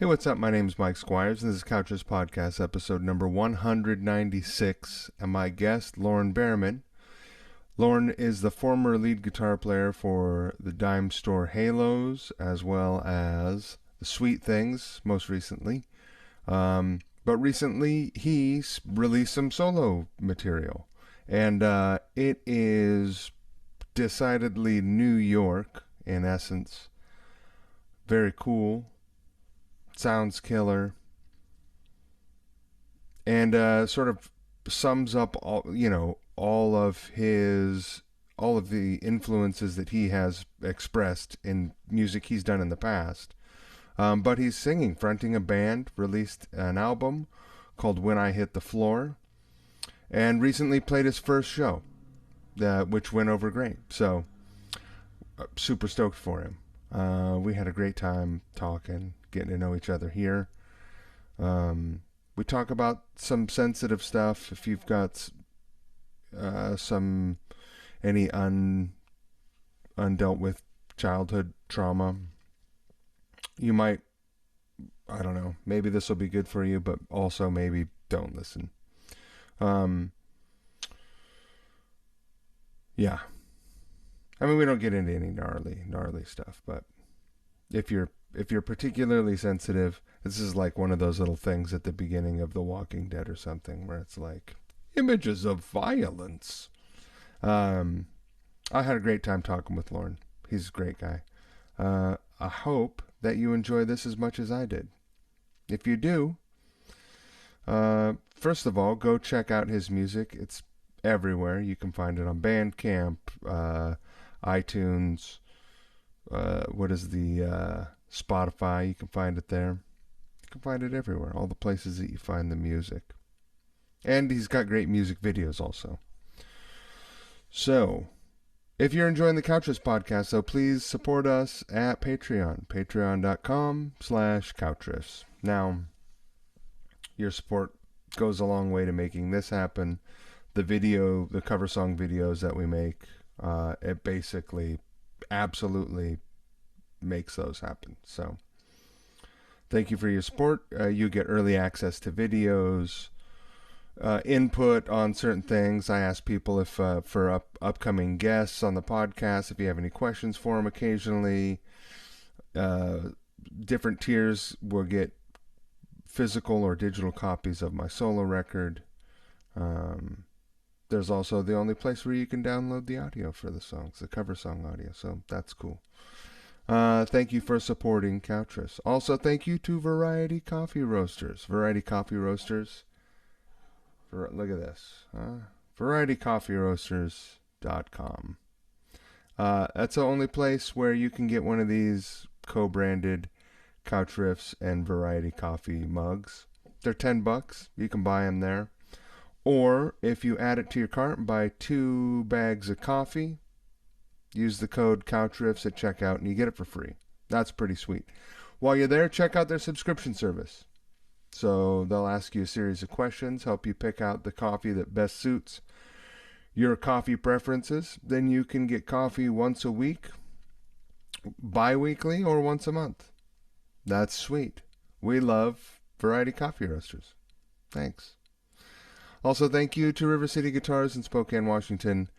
Hey, what's up? My name is Mike Squires, and this is Couch's Podcast, episode number 196, and my guest, Lorne Behrman. Lorne is the former lead guitar player for the Dime Store Halos, as well as the Sweet Things, most recently. But recently, he released some solo material, and it is decidedly New York, in essence. Very cool. Sounds killer, and sort of sums up all of the influences that he has expressed in music he's done in the past. But he's singing, fronting a band, released an album called When I Hit the Floor, and recently played his first show, which went over great. So super stoked for him. We had a great time talking, getting to know each other here. We talk about some sensitive stuff. If you've got any undealt with childhood trauma, you might, I don't know, maybe this will be good for you, but also maybe don't listen. Yeah. I mean, we don't get into any gnarly stuff, but if you're particularly sensitive, this is like one of those little things at the beginning of The Walking Dead or something, where it's like images of violence. I had a great time talking with Lorne. He's a great guy. I hope that you enjoy this as much as I did. If you do, first of all, go check out his music. It's everywhere. You can find it on Bandcamp, iTunes, Spotify. You can find it there. You can find it everywhere, all the places that you find the music. And he's got great music videos also. So, if you're enjoying the Couchers podcast, so please support us at Patreon, patreon.com/Couchers. Now, your support goes a long way to making this happen. The cover song videos that we make, it basically absolutely makes those happen. So thank you for your support. You get early access to videos, input on certain things. I ask people if for upcoming guests on the podcast, if you have any questions for them occasionally. Different tiers will get physical or digital copies of my solo record. There's also the only place where you can download the audio for the songs, the cover song audio, so that's cool. Thank you for supporting Couchers. Also, thank you to Variety Coffee Roasters. Variety Coffee Roasters. Look at this. VarietyCoffeeRoasters.com. That's the only place where you can get one of these co-branded Couch Riffs and Variety Coffee mugs. They're $10. You can buy them there. Or if you add it to your cart and buy 2 bags of coffee, use the code CouchRiffs at checkout and you get it for free. That's pretty sweet. While you're there, check out their subscription service. So they'll ask you a series of questions, help you pick out the coffee that best suits your coffee preferences. Then you can get coffee once a week, bi-weekly, or once a month. That's sweet. We love Variety Coffee Roasters. Thanks. Also, thank you to River City Guitars in Spokane, Washington.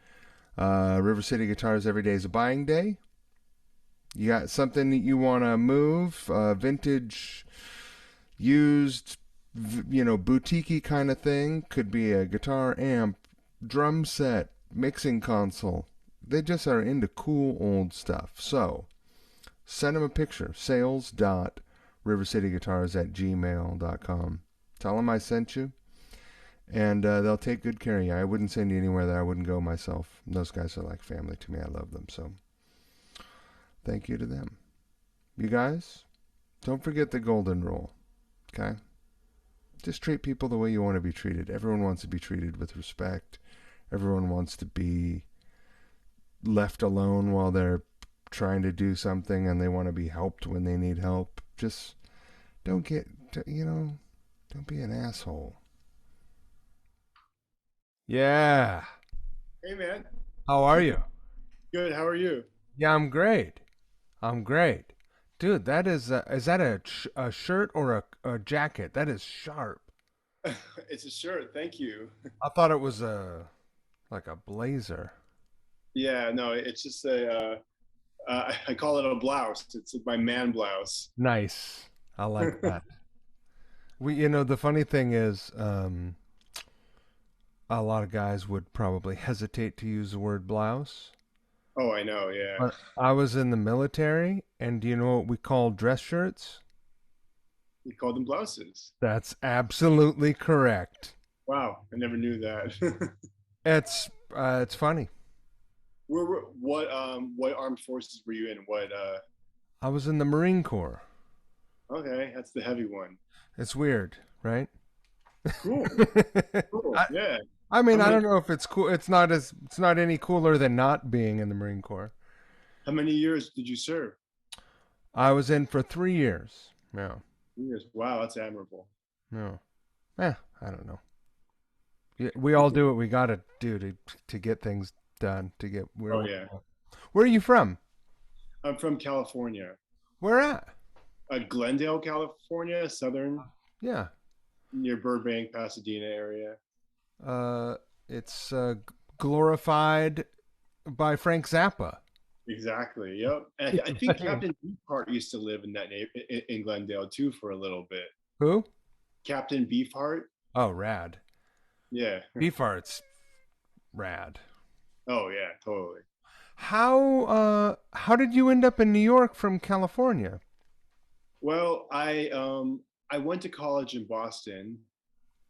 River City Guitars, every day is a buying day. You got something that you want to move, vintage, used, boutique-y kind of thing. Could be a guitar, amp, drum set, mixing console. They just are into cool old stuff. So, send them a picture. sales.rivercityguitars@gmail.com. Tell them I sent you. And they'll take good care of you. I wouldn't send you anywhere that I wouldn't go myself. Those guys are like family to me. I love them. So thank you to them. You guys, don't forget the golden rule. Okay? Just treat people the way you want to be treated. Everyone wants to be treated with respect. Everyone wants to be left alone while they're trying to do something, and they want to be helped when they need help. Just don't be an asshole. Yeah. Hey, man. How are you? Good. How are you? Yeah, I'm great. Dude, is that a shirt or a jacket? That is sharp. It's a shirt. Thank you. I thought it was a like a blazer. Yeah, no, it's just I call it a blouse. It's my man blouse. Nice. I like that. The funny thing is, a lot of guys would probably hesitate to use the word blouse. Oh, I know. Yeah, But I was in the military, and do you know what we call dress shirts? we call them blouses. That's absolutely correct. Wow, I never knew that. It's funny. What armed forces were you in? What I was in the Marine Corps. Okay, that's the heavy one. It's weird, right? Cool, cool. I, Yeah. I How mean, I many don't know if it's cool. It's not any cooler than not being in the Marine Corps. how many years did you serve? I was in for 3 years. Yeah. Years. Wow, that's admirable. No. I don't know. Yeah, we all do what we got to do to get things done, to get where Oh we yeah. want. Where are you from? I'm from California. Where at? Glendale, California, southern, Yeah. near Burbank, Pasadena area. Uh, it's glorified by Frank Zappa. Exactly. Yep. And I think Captain Beefheart used to live in that in Glendale too for a little bit. Who? Captain Beefheart. Oh, rad. Yeah. Beef arts, rad. Oh yeah, totally. How did you end up in New York from California? Well, I went to college in Boston,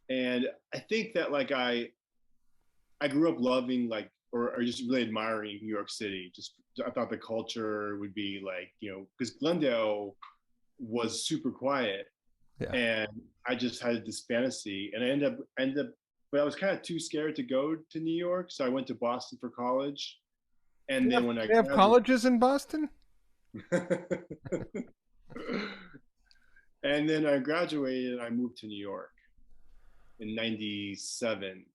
and I think that I grew up loving or just really admiring New York City. Just I thought the culture would be because Glendale was super quiet, Yeah. and I just had this fantasy, and I ended up, but I was kind of too scared to go to New York, so I went to Boston for college, and then when I They have graduated, colleges in Boston? and then I graduated, and I moved to New York in '97.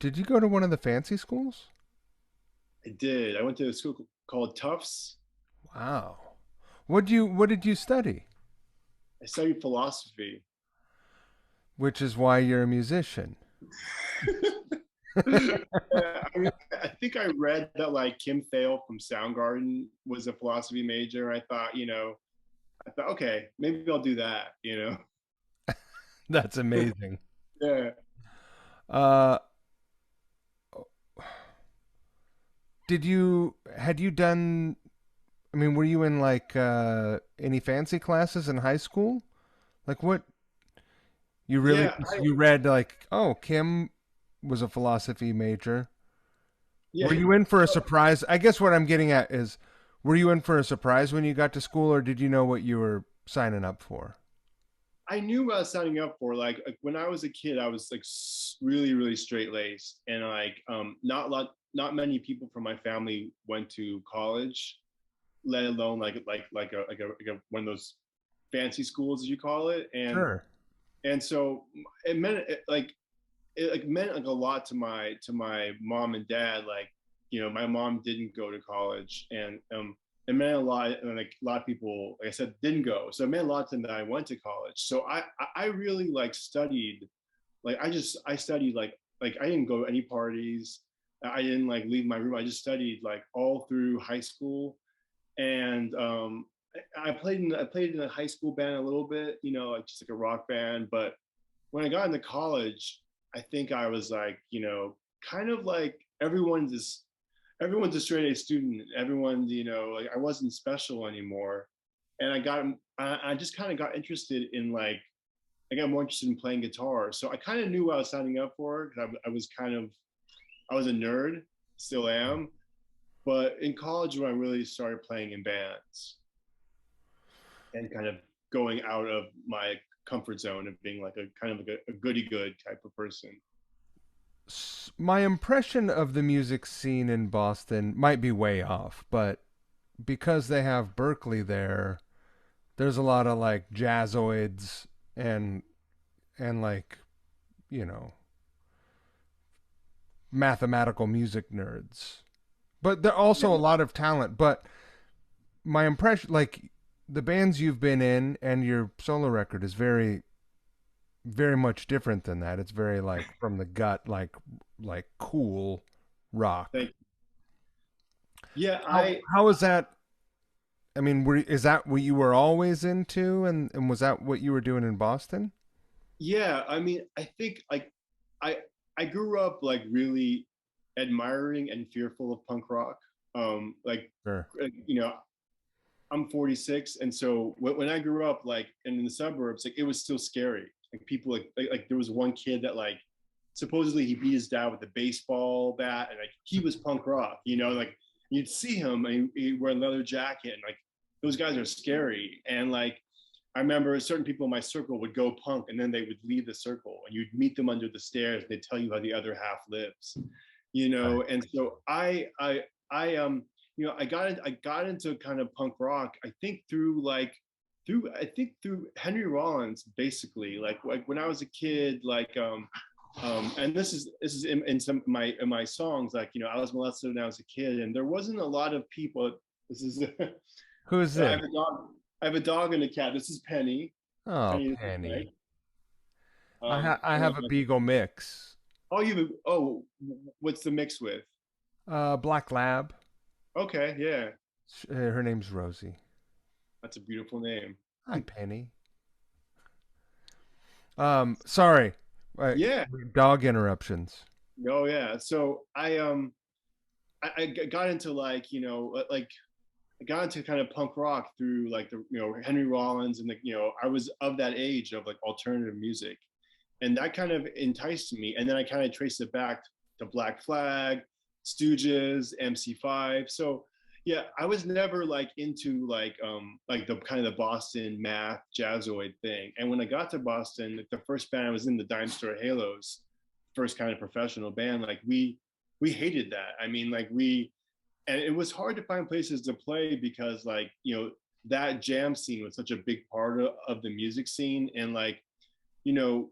Did you go to one of the fancy schools? I did. I went to a school called Tufts. Wow. What did you study? I studied philosophy. Which is why you're a musician. I think I read that Kim Thale from Soundgarden was a philosophy major. I thought, okay, maybe I'll do that. That's amazing. Yeah. Uh, had you done, I mean, were you in like any fancy classes in high school? Like what you really Yeah. you read like, oh, Kim was a philosophy major. Were Yeah. you in for a surprise? I guess what I'm getting at is, were you in for a surprise when you got to school, or did you know what you were signing up for? I knew what I was signing up for. When I was a kid, I was really, really straight laced, and not many people from my family went to college, let alone one of those fancy schools as you call it, Sure. and so it meant it meant like a lot to my mom and dad. My mom didn't go to college, and it meant a lot. And a lot of people, like I said, didn't go. So it meant a lot to them that I went to college. So I really studied. I studied I didn't go to any parties. I didn't leave my room. I just studied all through high school, and I played in a high school band a little bit, just like a rock band. But when I got into college, I think I was kind of like everyone's a straight A student. Everyone's, I wasn't special anymore. And I just kind of got interested in I got more interested in playing guitar. So I kind of knew what I was signing up for because I was a nerd, still am. But in college, when I really started playing in bands and kind of going out of my comfort zone of being like a kind of like a goody good type of person. My impression of the music scene in Boston might be way off, but because they have Berkeley there, there's a lot of like jazzoids and like, you know, mathematical music nerds. But there are Yeah. also a lot of talent, but my impression like the bands you've been in and your solo record is very, very much different than that. It's very like from the gut, like cool rock. Thank Yeah, How is that? I mean, is that what you were always into, and was that what you were doing in Boston? yeah, I mean, I think like I I grew up like really admiring and fearful of punk rock. Like Sure. you know, I'm 46, and so when I grew up, like in the suburbs, like it was still scary. Like people like there was one kid that like supposedly he beat his dad with a baseball bat, and like he was punk rock. Like you'd see him and he'd wear a leather jacket, and like those guys are scary. And like I remember certain people in my circle would go punk, and then they would leave the circle, and you'd meet them under the stairs. And they'd tell you how the other half lives. Right. And so I got into kind of punk rock. I think through Henry Rollins, basically. Like when I was a kid, and this is in some of my songs. Like I was molested when I was a kid, and there wasn't a lot of people. This is Who is I this? have a dog. I have a dog and a cat. This is Penny. Oh, Penny is right. Penny. I And have a Beagle mix. what's the mix with? Black Lab. Okay, yeah, Her name's Rosie. that's a beautiful name. Hi, Penny. Sorry. Uh, Yeah. Dog interruptions. Oh yeah. So I got into like I got into kind of punk rock through like the Henry Rollins, and I was of that age of like alternative music, and that kind of enticed me. And then I kind of traced it back to Black Flag, Stooges, MC5. So yeah, I was never like into like the kind of the Boston math jazzoid thing. And when I got to Boston, like the first band I was in, the Dime Store Halos, first kind of professional band, like we hated that. I mean, like and it was hard to find places to play because like that jam scene was such a big part of the music scene. And like you know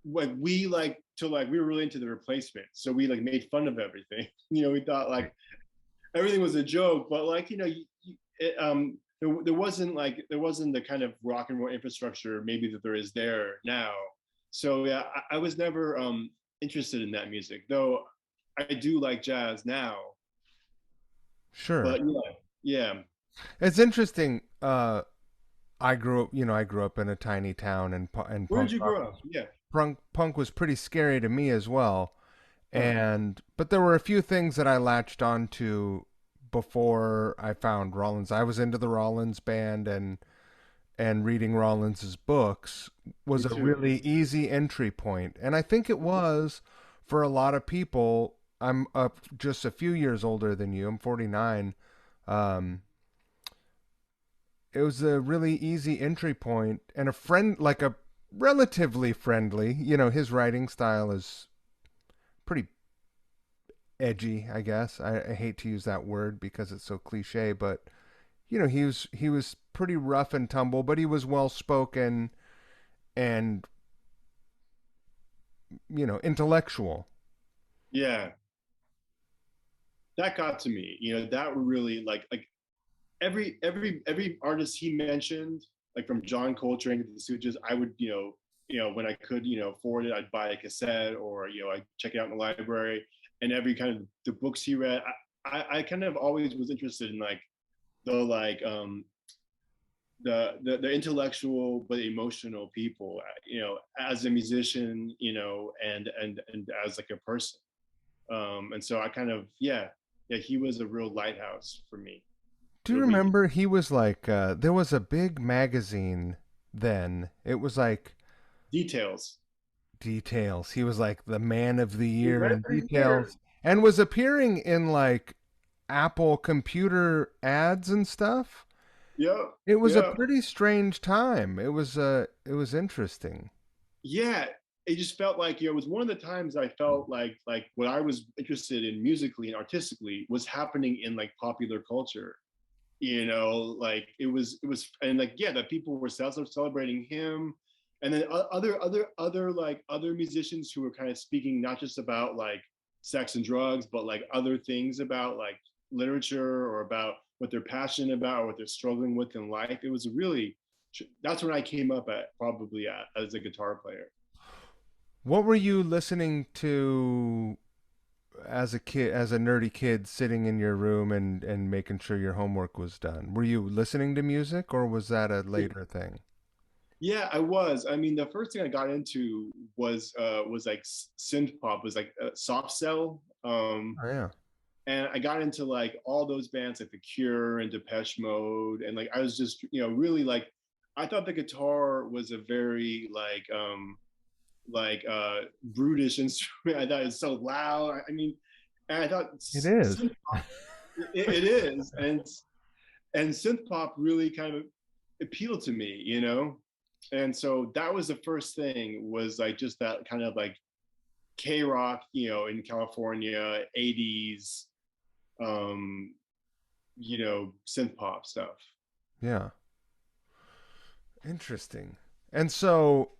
like we were really into the Replacements, so we like made fun of everything. We thought like everything was a joke, but like there wasn't the kind of rock and roll infrastructure maybe that there is there now. So yeah, I was never interested in that music, though I do like jazz now. Sure. But yeah, yeah. It's interesting. I grew up in a tiny town, and Where did you grow up? Yeah. punk was pretty scary to me as well. Huh. And but there were a few things that I latched onto before I found Rollins. I was into the Rollins band, and reading Rollins's books Me was a too. really easy entry point. And I think it was for a lot of people. I'm just a few years older than you. I'm 49. Um, it was a really easy entry point and a friend, like a relatively friendly. His writing style is pretty edgy, I guess. I hate to use that word because it's so cliche, but he was pretty rough and tumble, but he was well spoken and intellectual. Yeah, that got to me. That really like every artist he mentioned, like from John Coltrane to the Stooges, I would when I could afford it, I'd buy a cassette, or I check it out in the library. And every kind of the books he read, I kind of always was interested in like the like the intellectual but emotional people, as a musician, and as like a person. And so I kind of yeah, he was a real lighthouse for me. Do you Real big remember he was like there was a big magazine then. It was like details. Details. He was like the man of the year Man in of the year. Details and was appearing in like Apple computer ads and stuff. Yeah, It was a yeah, pretty strange time. It was interesting. yeah. It just felt like it was one of the times I felt like what I was interested in musically and artistically was happening in like popular culture. Like it was and like yeah, that people were celebrating him, and then other like other musicians who were kind of speaking not just about like sex and drugs, but like other things about like literature or about what they're passionate about, or what they're struggling with in life. It was really, that's when I came up at probably as a guitar player. What were you listening to as a kid, as a nerdy kid, sitting in your room and making sure your homework was done? Were you listening to music, or was that a later thing? Yeah, I was. I mean, the first thing I got into was like synth pop, was like soft cell. Oh yeah. And I got into like all those bands like The Cure and Depeche Mode, and like I was just really like, I thought the guitar was a very brutish instrument. I thought it was so loud. I mean, and I thought It is. synth pop, it is, and synth pop really kind of appealed to me, and so that was the first thing, was like just that kind of like K rock, in California, 80s, synth pop stuff. Yeah. Interesting. And so,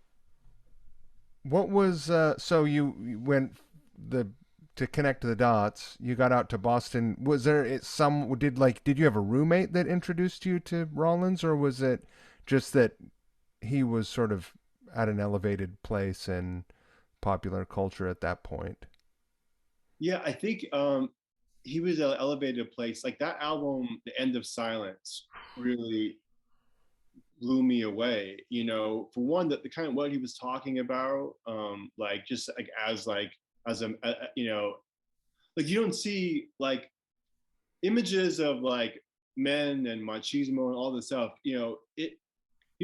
what was so you went the to connect the dots? You got out to Boston. Was there some did you have a roommate that introduced you to Rollins, or was it just that he was sort of at an elevated place in popular culture at that point? Yeah, I think he was an elevated place. Like that album, The End of Silence, really blew me away. For one, that the kind of what he was talking about, like just like as a like you don't see like images of like men and machismo and all this stuff. You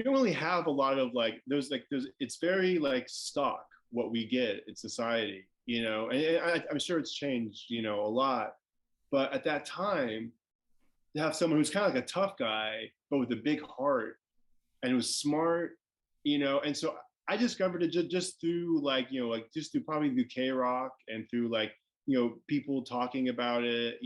don't really have a lot of there's it's very like stock what we get in society, and I'm sure it's changed, a lot. But at that time, to have someone who's kind of like a tough guy, but with a big heart, and was smart, and so I discovered it just through like just through probably through K Rock and through like, people talking about it,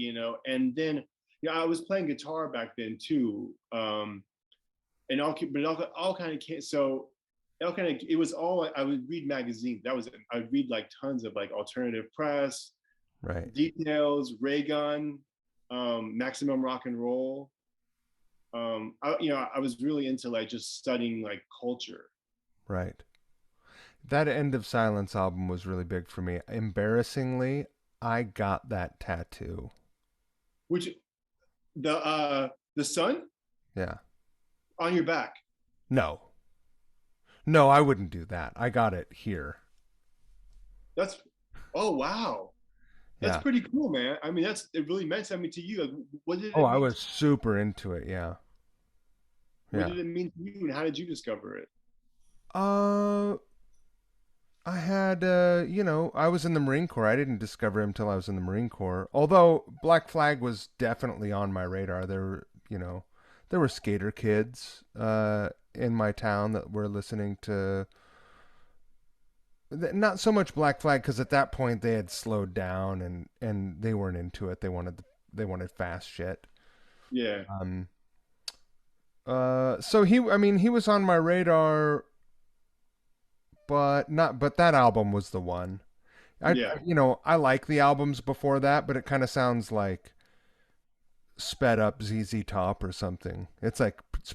and then, I was playing guitar back then too. And all kind of came, so it was all, I would read magazines. I would read like tons of like alternative press, Right. Details, Ray Gun, Maximum Rock and Roll. I was really into like just studying like culture. Right. That End of Silence album was really big for me. Embarrassingly, I got that tattoo. Which the sun Yeah. on your back. No. No, I wouldn't do that. I got it here. That's Oh wow. That's Yeah. pretty cool, man. I mean, it really meant something to you. Like, what did Oh, it I mean? was super into it. Yeah. What Yeah. did it mean to you, and how did you discover it? Uh, I had, I was in the Marine Corps. I didn't discover him till I was in the Marine Corps. Although Black Flag was definitely on my radar. There were skater kids in my town that were listening to not so much Black Flag because at that point they had slowed down and they weren't into it. They wanted fast shit. Yeah, Um. So I mean, he was on my radar, but not. But that album was the one. yeah. I like the albums before that, but it kind of sounds like sped up ZZ Top or something. It's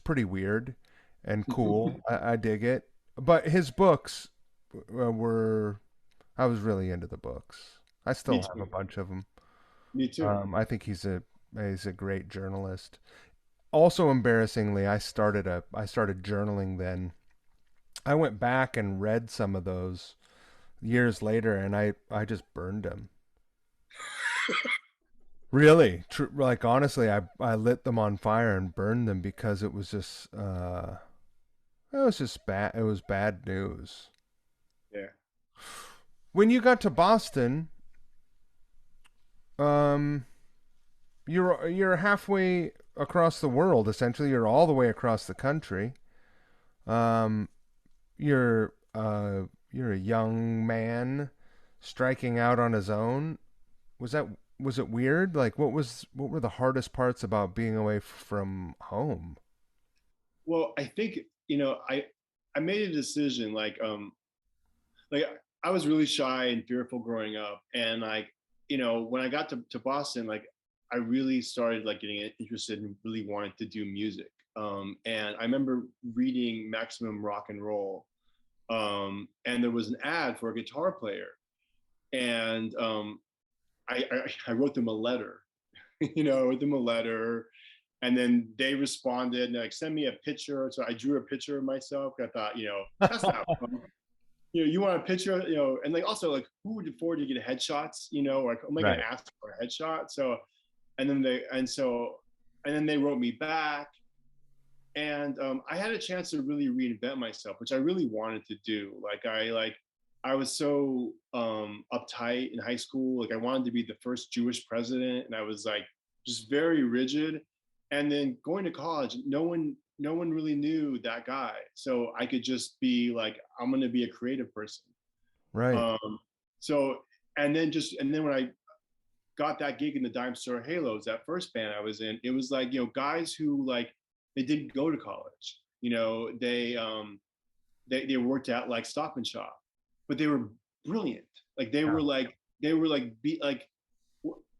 pretty weird and cool. I dig it. But his books were I was really into the books. I Me still have a too. bunch of them. Me too. I think he's a great journalist. Also, embarrassingly, I started journaling then. I went back and read some of those years later, and I just burned them. Really, like honestly, I lit them on fire and burned them because it was just bad. It was bad news. Yeah. When you got to Boston, um, you're halfway across the world essentially. You're all the way across the country. Um, you're a young man striking out on his own. Was that was it weird? Like what were the hardest parts about being away from home? Well, I think, I made a decision like I was really shy and fearful growing up, and like, when I got to Boston, like I really started like getting interested and really wanted to do music. And I remember reading Maximum Rock and Roll, and there was an ad for a guitar player, and I wrote them a letter, I wrote them a letter, and then they responded and like send me a picture. So I drew a picture of myself. I thought, that's not fun. You want a picture, and like also like who would afford to get headshots, like I'm not gonna Right. ask for a headshot. So and then they wrote me back, and I had a chance to really reinvent myself, which I really wanted to do. I was so uptight in high school. Like I wanted to be the first Jewish president, and I was like just very rigid. And then going to college, no one really knew that guy, so I could just be like, I'm gonna be a creative person. Right. Um, so and then when I got that gig in the Dime Store Halos, that first band I was in, it was like, guys who like they didn't go to college. They worked at like Stop and Shop, but they were brilliant. Like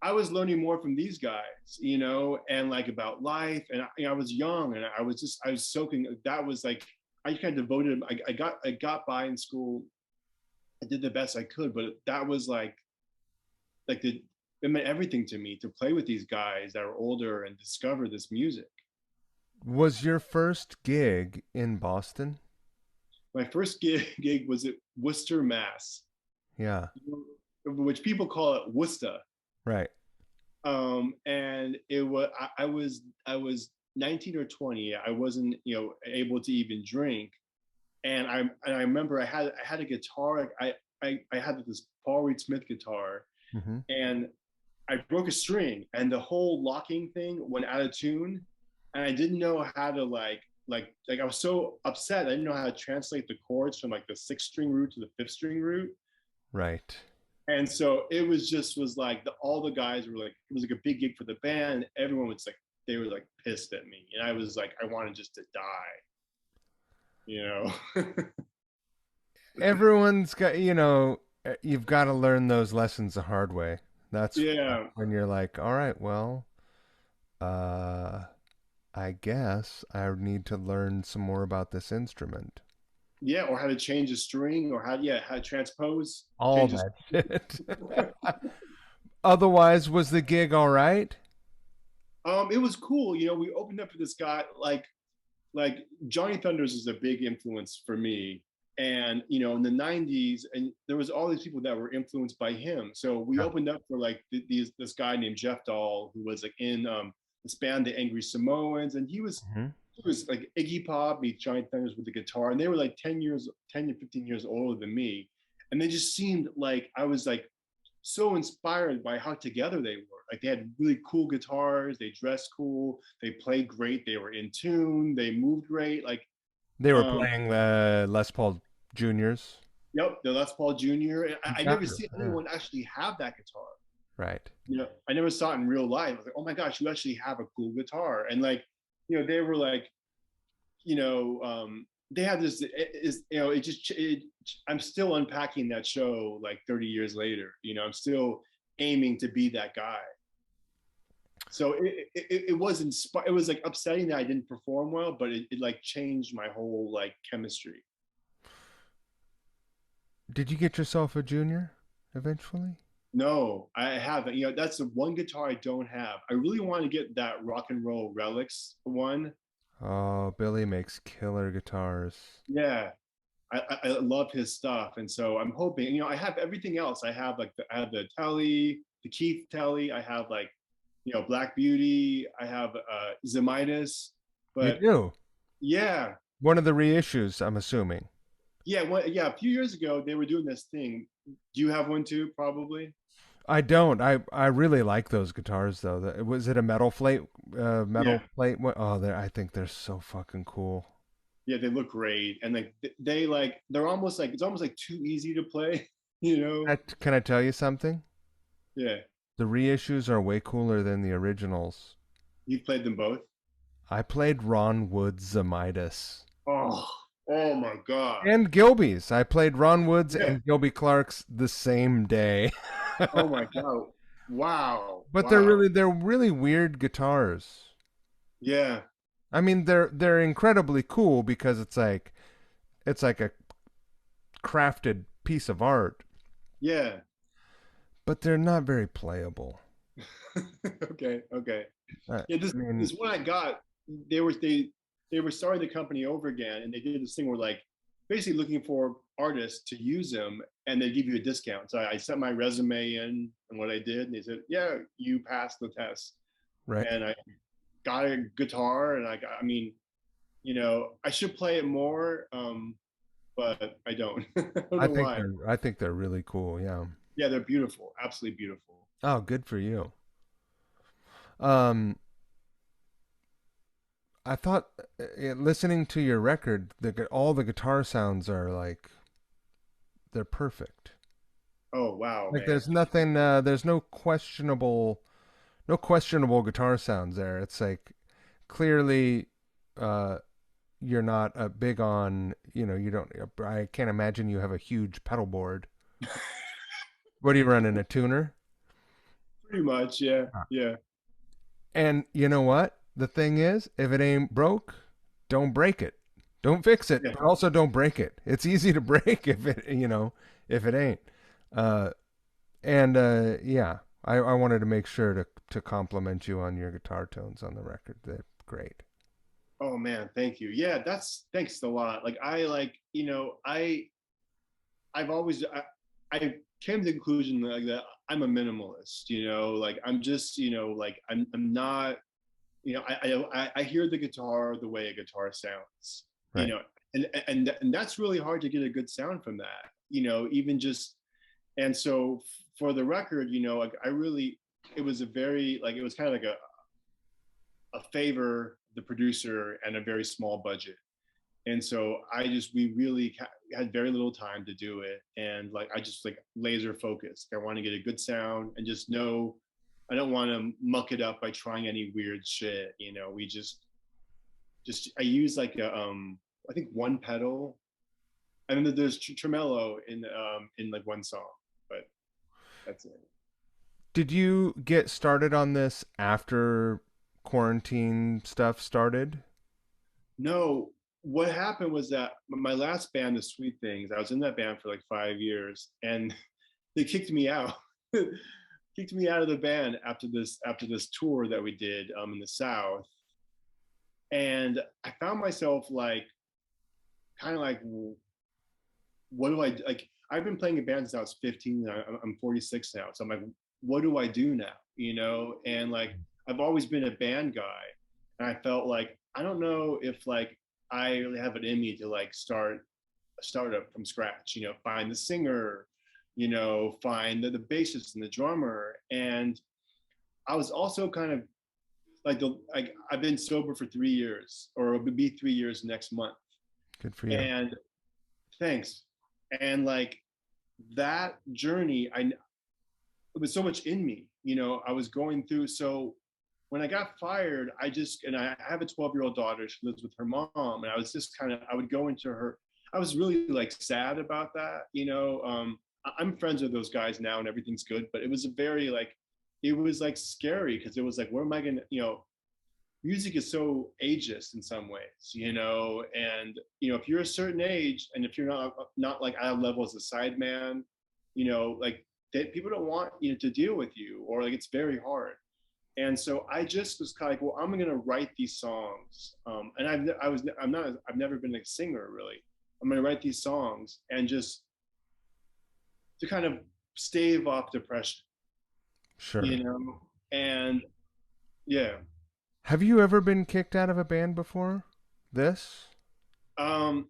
I was learning more from these guys, and like about life. And I was young, and I was soaking. That was like I kind of devoted. I got by in school. I did the best I could, but that was like it meant everything to me to play with these guys that were older and discover this music. Was your first gig in Boston? My first gig was at Worcester, Mass, Yeah. which people call it Worcester. Right. And I was 19 or 20. I wasn't able to even drink, and I remember I had a guitar. I had this Paul Reed Smith guitar, Mm-hmm. and I broke a string, and the whole locking thing went out of tune, and I didn't know how to like I was so upset. I didn't know how to translate the chords from like the sixth string root to the fifth string root. Right. And so it was like all the guys were like, it was like a big gig for the band. Everyone was like, they were like pissed at me, and I was like, I wanted just to die, you know. Everyone's got, you've got to learn those lessons the hard way. That's Yeah, when you're like, all right, well, uh, I guess I need to learn some more about this instrument. yeah, or how to change a string, or how to transpose, All change a. that shit. Otherwise, was the gig all right? It was cool. We opened up for this guy, like Johnny Thunders is a big influence for me. And in the 90s, and there was all these people that were influenced by him. So we Yeah. opened up for like this guy named Jeff Dahl, who was like in this band, the Angry Samoans, and he was Hmm. he was like Iggy Pop meets Johnny Thunders with the guitar, and they were like 10 to 15 years older than me, and they just seemed like I was like so inspired by how together they were. Like they had really cool guitars, they dressed cool, they played great, they were in tune, they moved great. Like, They were um, playing the Les Paul Juniors. yep, the Les Paul Junior. I never Younger. see Yeah. anyone actually have that guitar. Right. I never saw it in real life. I was like, oh my gosh, you actually have a cool guitar. And like, they were like, they had this. I'm still unpacking that show like 30 years later. I'm still aiming to be that guy. So it was it was like upsetting that I didn't perform well, but it like changed my whole like chemistry. Did you get yourself a junior eventually? No, I haven't. That's the one guitar I don't have. I really want to get that rock and roll relics one. Oh, Billy makes killer guitars. Yeah, I love his stuff, and so I'm hoping. I have everything else. I have the Telly, the Keith Telly. I have like Black Beauty. I have Zemitis, You but do? yeah, One of the reissues, I'm assuming. yeah. A few years ago, they were doing this thing. Do you have one too? Probably. I don't. I really like those guitars though. Was it a metal Yeah, plate? Oh, I think they're so fucking cool. yeah. They look great, and like they're almost like it's almost like too easy to play. Can I tell you something? Yeah. The reissues are way cooler than the originals. You played them both. I played Ron Wood's Zemitis. Oh, oh my God. And Gilby's. I played Ron Wood's Yeah. and Gilby Clark's the same day. Oh my God. Wow. But Wow. they're really weird guitars. Yeah. I mean, they're incredibly cool because it's like a crafted piece of art, Yeah. but they're not very playable. Okay. Okay. I, Yeah. I This mean, one I got. They were starting the company over again, and they did this thing where like basically looking for artists to use them, and they give you a discount. So I sent my resume in and what I did, and they said, "Yeah, you passed the test." right? And I got a guitar, and I mean, I should play it more, but I don't. I don't know why. I think they're really cool. Yeah. Yeah, they're beautiful, absolutely beautiful. Oh, good for you. Um, I thought listening to your record, all the guitar sounds are like they're perfect. Oh wow, Like man. there's nothing, there's no questionable guitar sounds there. It's like clearly, uh, you're not big on, you don't. I can't imagine you have a huge pedal board. What are you running, a tuner? Pretty much, yeah, yeah, And you know what? The thing is, if it ain't broke, don't break it. Don't fix it, yeah. but also don't break it. It's easy to break if it ain't. Uh, and yeah, I wanted to make sure to compliment you on your guitar tones on the record. They're great. Oh man, thank you. Yeah, that's thanks a lot. Like I've always I came to the conclusion like that I'm a minimalist. Like I'm just like I'm not. I hear the guitar the way a guitar sounds. You Right. know, and that's really hard to get a good sound from that. Even just and so for the record, like I really it was a very like it was kind of like a favor the producer and a very small budget. And so we really had very little time to do it, and like I just like laser focused. I want to get a good sound and just know I don't want to muck it up by trying any weird shit. We just I use like a I think one pedal, and then there's tremolo in like one song, but that's it. Did you get started on this after quarantine stuff started? No, what happened was that my last band, the Sweet Things, I was in that band for like 5 years, and they kicked me out. Kicked me out of the band after this tour that we did in the South, and I found myself like kind of like, what do I like? I've been playing in bands since I was 15. I'm 46 now, so I'm like, what do I do now? And like I've always been a band guy, and I felt like I don't know if like I really have it in me to like start a startup from scratch. Find the singer, find the bassist and the drummer, and I was also kind of like I've been sober for 3 years, or it'll be 3 years next month, Good for you. and thanks. And like that journey, it was so much in me. I was going through. So when I got fired, and I have a 12-year-old daughter. She lives with her mom, and I was just kind of I would go into her. I was really like sad about that. I'm friends with those guys now, and everything's good. But it was a very like, it was like scary because it was like, where am I gonna, music is so ageist in some ways, and if you're a certain age and if you're not like at a level as a sideman, like people don't want to deal with you, or like it's very hard. And so I just was kind of like, well, I'm gonna write these songs, and I've never been a singer really. I'm gonna write these songs and just to kind of stave off depression, Sure. and yeah. Have you ever been kicked out of a band before? This? um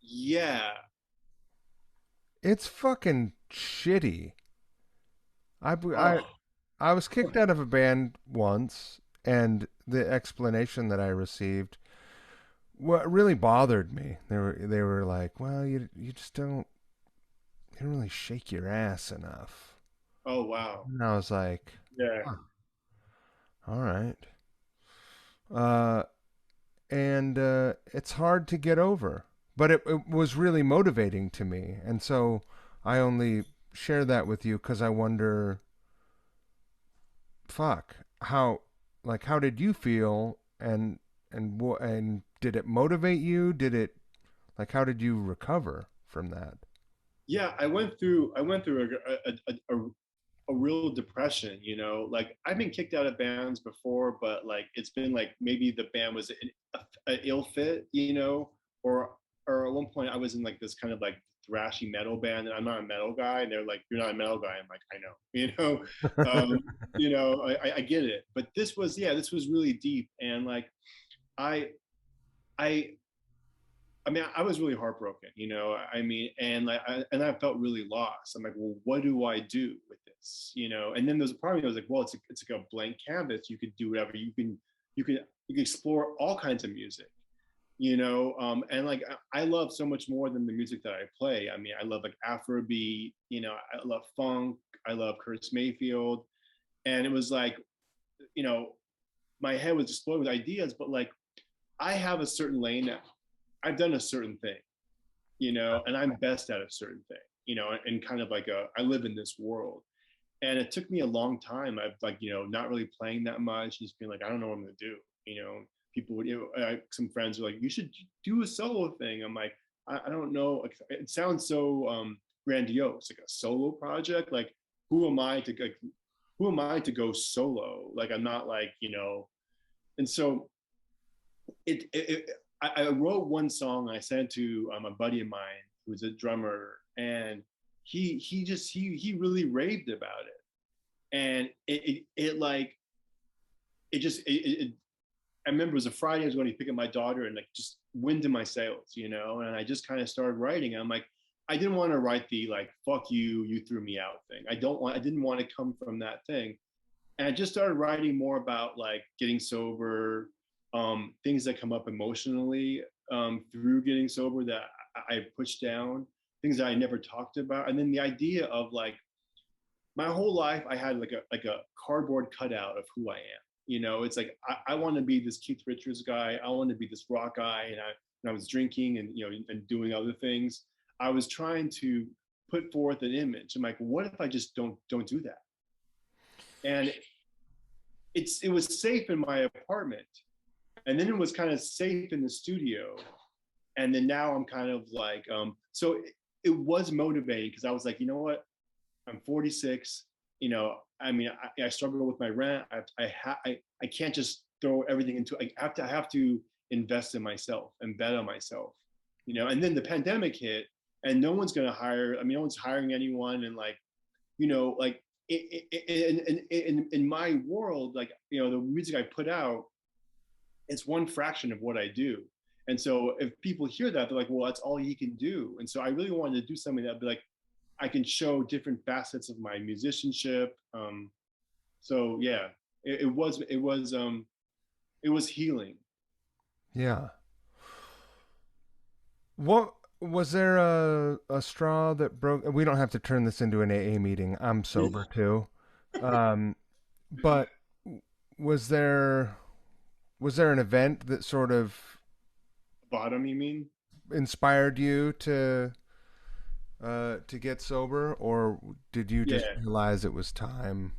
yeah. It's fucking shitty. I, I, Oh. I was kicked out of a band once, and the explanation that I received what really bothered me. They were like, "Well, you just you don't really shake your ass enough." Oh wow. And I was like, Yeah. huh, "All right." Uh, and it's hard to get over, but it was really motivating to me, and so I only share that with you because I wonder, fuck, how, like, how did you feel, and did it motivate you? Did it, like, how did you recover from that? Yeah, I went through a real depression, you know. Like I've been kicked out of bands before, but like it's been like maybe the band was an ill fit, you know, or or at one point I was in like this kind of like thrashy metal band, and I'm not a metal guy, and they're like, "You're not a metal guy." I'm like, "I know," you know, um, I get it, but this was, yeah, this was really deep, and like I I I mean, I was really heartbroken, you know. I mean, and like, I felt really lost. I'm like, well, what do I do with this, you know? And then there's a part of me that was like, well, it's like a blank canvas. You could do whatever. You can you can explore all kinds of music, you know. And like, I love so much more than the music that I play. I mean, I love like Afrobeat, you know. I love funk. I love Curtis Mayfield, and it was like, you know, my head was exploding with ideas, but like, I have a certain lane now. I've done a certain thing, you know, and I'm best at a certain thing, you know, and kind of like I live in this world. And it took me a long time. I've like, you know, not really playing that much, just being like, I don't know what I'm gonna do, you know. People would, you know, some friends are like, you should do a solo thing. I'm like, I don't know. It sounds so grandiose, like a solo project. Like, who am I to like, who am I to go solo? Like, I'm not like, you know. And so I wrote one song. I sent it to a buddy of mine who's a drummer, and he really raved about it. And it like it just it I remember it was a Friday. I was going to pick up my daughter, and like just wind in my sails, you know. And I just kind of started writing. I'm like, I didn't want to write the like "fuck you, you threw me out" thing. I didn't want to come from that thing. And I just started writing more about like getting sober, things that come up emotionally through getting sober that I pushed down, things that I never talked about, and then the idea of like my whole life I had like a cardboard cutout of who I am. You know, it's like I want to be this Keith Richards guy. I want to be this rock guy, and I was drinking and, you know, and doing other things. I was trying to put forth an image. I'm like, what if I just don't do that? And it was safe in my apartment, and then it was kind of safe in the studio, and then now I'm kind of like so it was motivating because I was like, you know what, I'm 46, you know. I mean, I struggle with my rent. I can't just throw everything into, I have to invest in myself and bet on myself, you know. And then the pandemic hit, and no one's going to hire, I mean, no one's hiring anyone, and like, you know, like in my world, like, you know, the music I put out, it's one fraction of what I do. And so if people hear that, they're like, well, that's all he can do. And so I really wanted to do something that'd be like, I can show different facets of my musicianship. So yeah, it was healing. Yeah. What was there a straw that broke? We don't have to turn this into an AA meeting. I'm sober too. Um, but was there was there an event that sort of Bottom, you mean? inspired you to get sober, or did you just Yeah. realize it was time?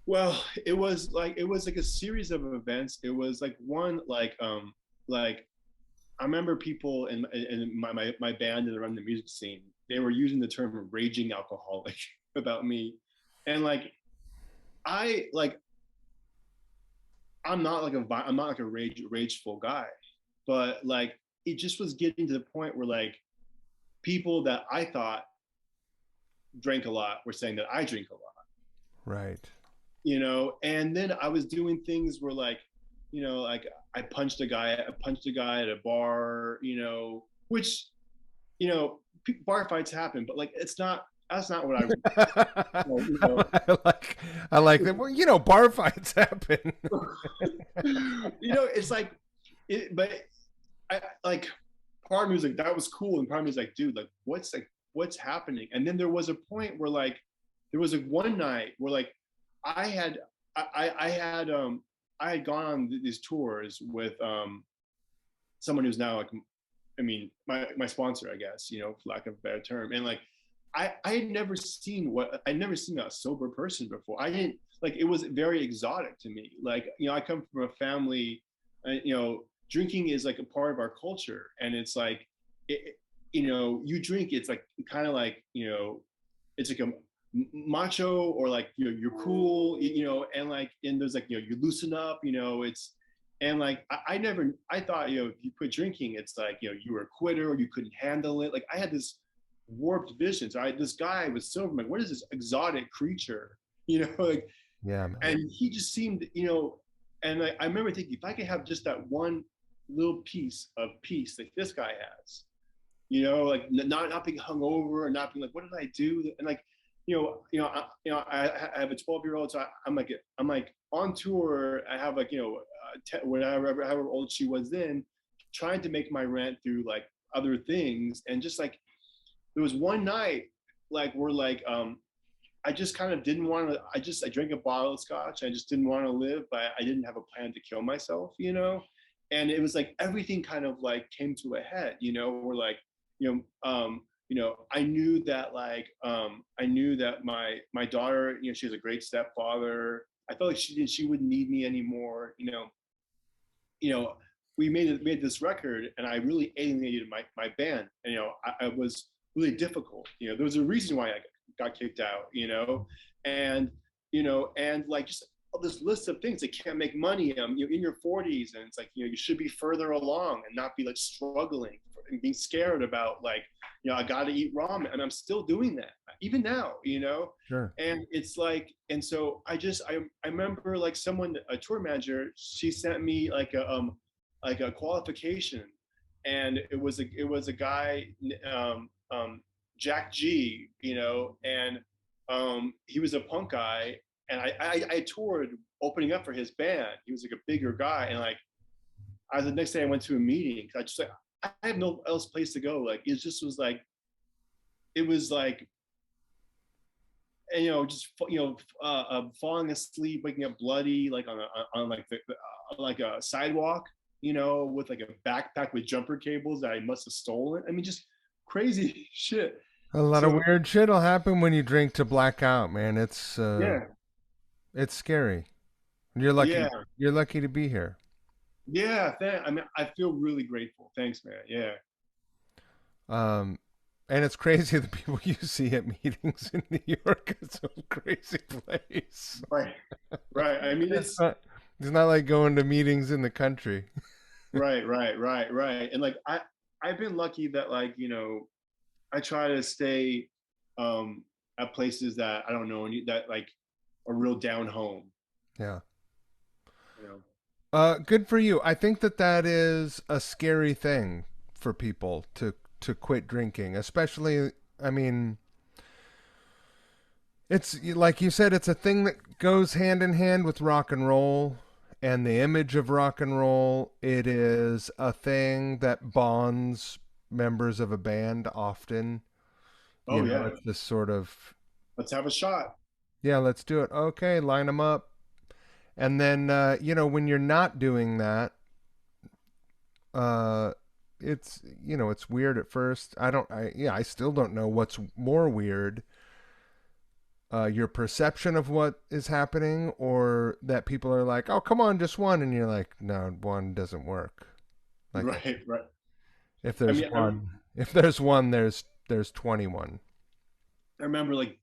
Well, it was like a series of events. It was like one like I remember people in my band and around the music scene, they were using the term raging alcoholic about me. And like I like I'm not like a rageful guy, but like it just was getting to the point where like people that I thought drank a lot were saying that I drink a lot, Right. you know. And then I was doing things where like, you know, like I punched a guy at a bar, you know, which, you know, bar fights happen, but like it's not, that's not what I, you know. I like that. Well, you know, bar fights happen. You know, it's like but I like, part of me was like, that was cool, and part of me was like, dude, like what's happening? And then there was a point where like there was like one night where like I had I had I had gone on these tours with someone who's now like, I mean, my sponsor, I guess, you know, for lack of a better term. And like I had never seen what I'd never seen a sober person before. I didn't like it was very exotic to me. Like, I come from a family, drinking is like a part of our culture, and it's like, it, you drink, it's like kind of like, it's like a macho, or like, you're cool, and like, and there's like, you loosen up, it's, and like, I never, I thought, if you quit drinking, it's like, you were a quitter, or you couldn't handle it. Like, I had this warped vision. So this guy was sober. I'm like, what is this exotic creature? Like, Yeah, man. and he just seemed, and I remember thinking, if I could have just that one little piece of peace like this guy has, like not being hungover, and not being like, what did I do? And like, I have a 12-year-old, so I'm like on tour. I have like, whatever, however old she was then, trying to make my rent through like other things, and just like, there was one night, like, we're like, I just kind of didn't want to. I drank a bottle of scotch. I just didn't want to live, but I didn't have a plan to kill myself, And it was like everything kind of like came to a head, We're like, I knew that, like, I knew that my daughter, she has a great stepfather. I felt like she wouldn't need me anymore, you know, we made this record, and I really alienated my band. And I was really difficult. There was a reason why I got kicked out. And and like, just all this list of things that can't make money. You're in your 40s, and it's like, you should be further along and not be like struggling and being scared about, like, I got to eat ramen, and I'm still doing that even now. Sure. And it's like, and so I remember, like, someone, a tour manager, she sent me like a qualification, and it was a guy, Jack G, and he was a punk guy, and I toured opening up for his band. He was like a bigger guy, and like, the next day I went to a meeting. I just like, I have no else place to go. Like, it just was like, it was like, and just falling asleep, waking up bloody, like on like like a sidewalk, with like a backpack with jumper cables that I must have stolen. I mean, just crazy shit. A lot of So weird shit will happen when you drink to black out, man. yeah, It's scary. You're lucky. yeah, You're lucky to be here. yeah. I mean, I feel really grateful. Thanks, man. Yeah, Um, and it's crazy the people you see at meetings in New York. It's a crazy place. right, right. I mean, It's not. It's not like going to meetings in the country. right, right, right, right. And like, I've been lucky that, like, I try to stay at places that I don't know, that like are real down home. Yeah. You know. Good for you. I think that that is a scary thing for people to quit drinking, especially. I mean, it's like you said, it's a thing that goes hand in hand with rock and roll and the image of rock and roll. It is a thing that bonds members of a band often. Oh yeah, It's this sort of, let's have a shot. yeah, let's do it. Okay, line them up. And then, when you're not doing that, uh, it's weird at first. I still don't know what's more weird, your perception of what is happening, or that people are like, "Oh, come on, just one," and you're like, "No, one doesn't work." Like, Right, right. if I there's mean, one, if there's one, there's 21. I remember, like,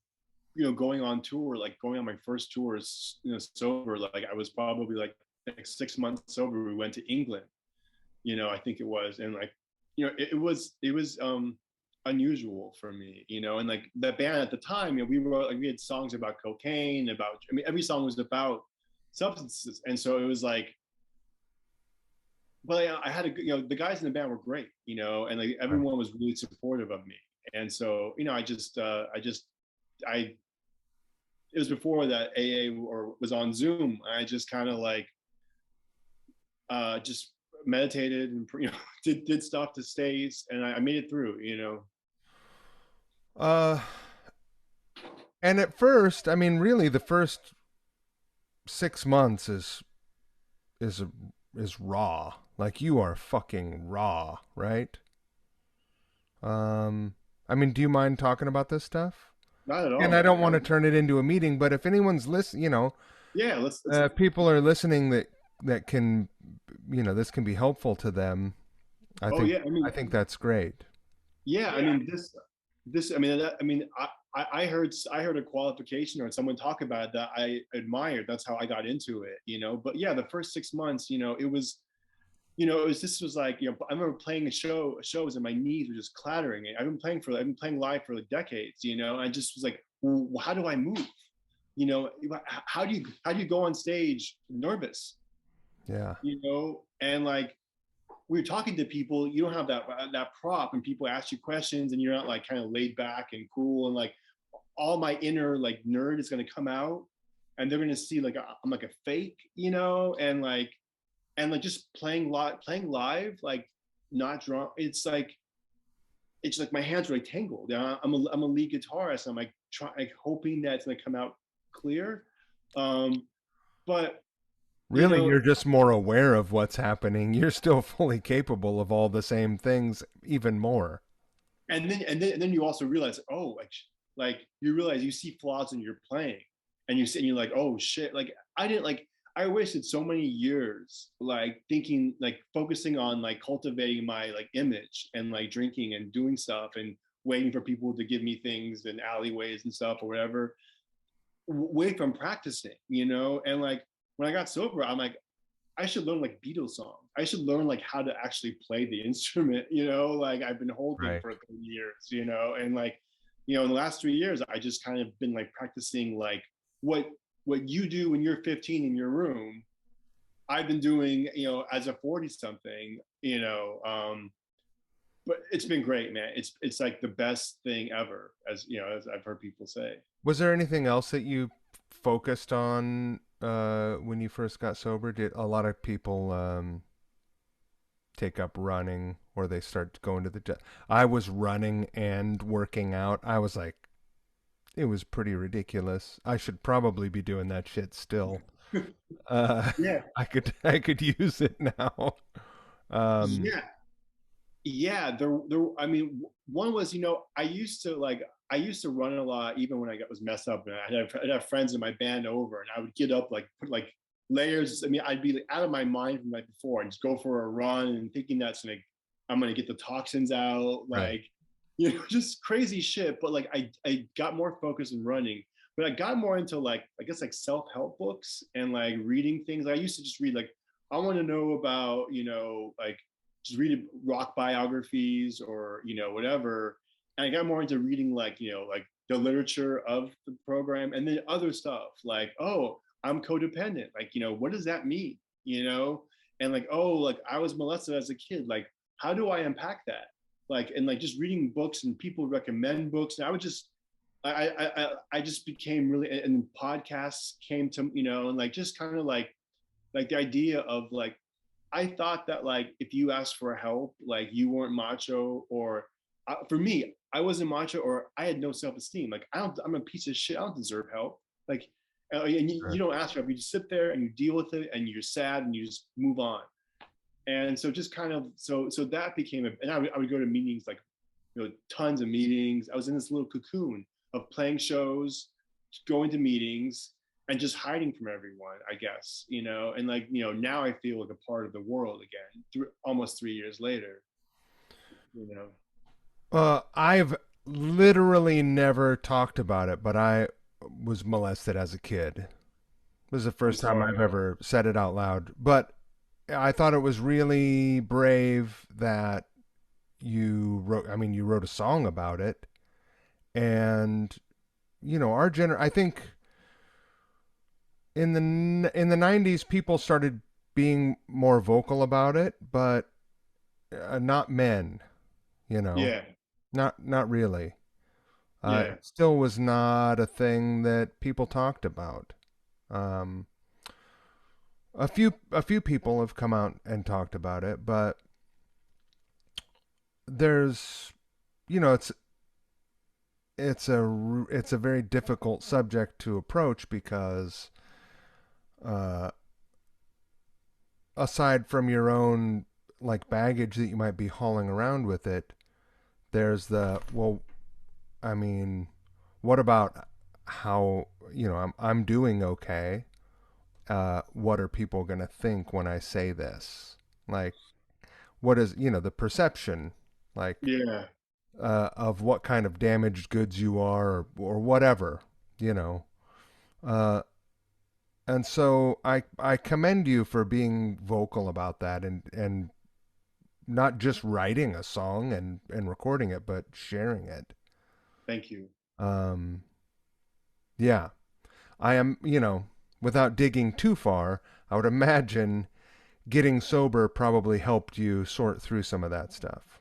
going on tour, like going on my first tours, sober. Like, I was probably like 6 months sober. We went to England, I think it was, and like, it was unusual for me, and like the band at the time, we had songs about cocaine, about, I mean, every song was about substances, and so it was like, but I had the guys in the band were great, and like Right. everyone was really supportive of me, and so I it was before that AA or was on Zoom. I just kind of like just meditated and did stuff to stay, and I made it through. Uh, and at first, I mean, really, the first 6 months is is raw. Like, you are fucking raw, right? Um, I mean, do you mind talking about this stuff? Not at all, And I don't man. want to turn it into a meeting, but if anyone's listening, Yeah, let's. people are listening that can, this can be helpful to them. I Oh think yeah, I I mean, think that's great. yeah, I mean this. I mean, I heard a qualification or someone talk about it that I admired. That's how I got into it, you know. But yeah, the first 6 months, it was, this was like, I remember playing shows and my knees were just clattering. I've been playing live for like decades, I just was like, well, how do I move? You know, how do you go on stage nervous? Yeah. And like we were talking to people, you don't have that prop, and people ask you questions, and you're not like kind of laid back and cool, and like all my inner like nerd is going to come out, and they're going to see like I'm like a fake, and like just playing live, like not drunk. It's like my hands are like tangled. I'm a lead guitarist. I'm like like hoping that it's going to come out clear, but you Really, know, you're just more aware of what's happening. You're still fully capable of all the same things, even more. and then you also realize, oh, like you realize you see flaws in your playing, and you're like, oh shit, like I wasted so many years like thinking, like focusing on like cultivating my like image and like drinking and doing stuff and waiting for people to give me things in alleyways and stuff or whatever, away from practicing, and like when I got sober, I'm like, I should learn like Beatles songs. I should learn like how to actually play the instrument, like I've been holding Right. for 30 years, and like, in the last 3 years, I just kind of been like practicing like what what you do when you're 15 in your room. I've been doing, as a 40 something, but it's been great, man. It's like the best thing ever, as I've heard people say. Was there anything else that you focused on when you first got sober? Did a lot of people take up running, or they start going to the gym? I was running and working out. I was like, it was pretty ridiculous. I should probably be doing that shit still. Uh, Yeah, I could use it now. Um, yeah. Yeah, there. I mean, one was, I used to run a lot even when was messed up, and I'd have friends in my band over, and I would get up, like put like layers. I mean, I'd be like, out of my mind from the night before and just go for a run and thinking that's like I'm gonna get the toxins out, right. like just crazy shit. But like I got more focused in running, but I got more into like, I guess, like self help books and like reading things. I used to just read like, I want to know about, like just reading rock biographies or whatever, and I got more into reading like, like the literature of the program, and then other stuff like, oh, I'm codependent, like, what does that mean, and like, oh, like I was molested as a kid, like how do I unpack that, like, and like just reading books and people recommend books, and I would just I just became really, and podcasts came to, and like just kind of like the idea of like, I thought that like if you asked for help, like you weren't macho, or for me, I wasn't macho, or I had no self-esteem. Like I'm a piece of shit. I don't deserve help. Like, and you Sure. don't ask for help. You just sit there and you deal with it, and you're sad, and you just move on. And so just kind of, so that became and I would go to meetings, like, tons of meetings. I was in this little cocoon of playing shows, going to meetings, and just hiding from everyone, I guess, and like, now I feel like a part of the world again, almost 3 years later, you know. I've literally never talked about it, but I was molested as a kid. It was the I'm first time I've sorry. ever said it out loud. But I thought it was really brave that you wrote. I mean, you wrote a song about it, and I think in the '90s, people started being more vocal about it, but not men. You know, Yeah, not really. yeah. It still was not a thing that people talked about. Um, a few people have come out and talked about it, but there's, it's a very difficult subject to approach because uh, aside from your own like baggage that you might be hauling around with it, there's the, well, I mean, what about how, I'm doing okay. What are people going to think when I say this? Like, what is, the perception, like, Yeah. of what kind of damaged goods you are, or whatever, you know. Uh, and so I commend you for being vocal about that, and not just writing a song and recording it, but sharing it. Thank you. Um, yeah, I am, without digging too far, I would imagine getting sober probably helped you sort through some of that stuff.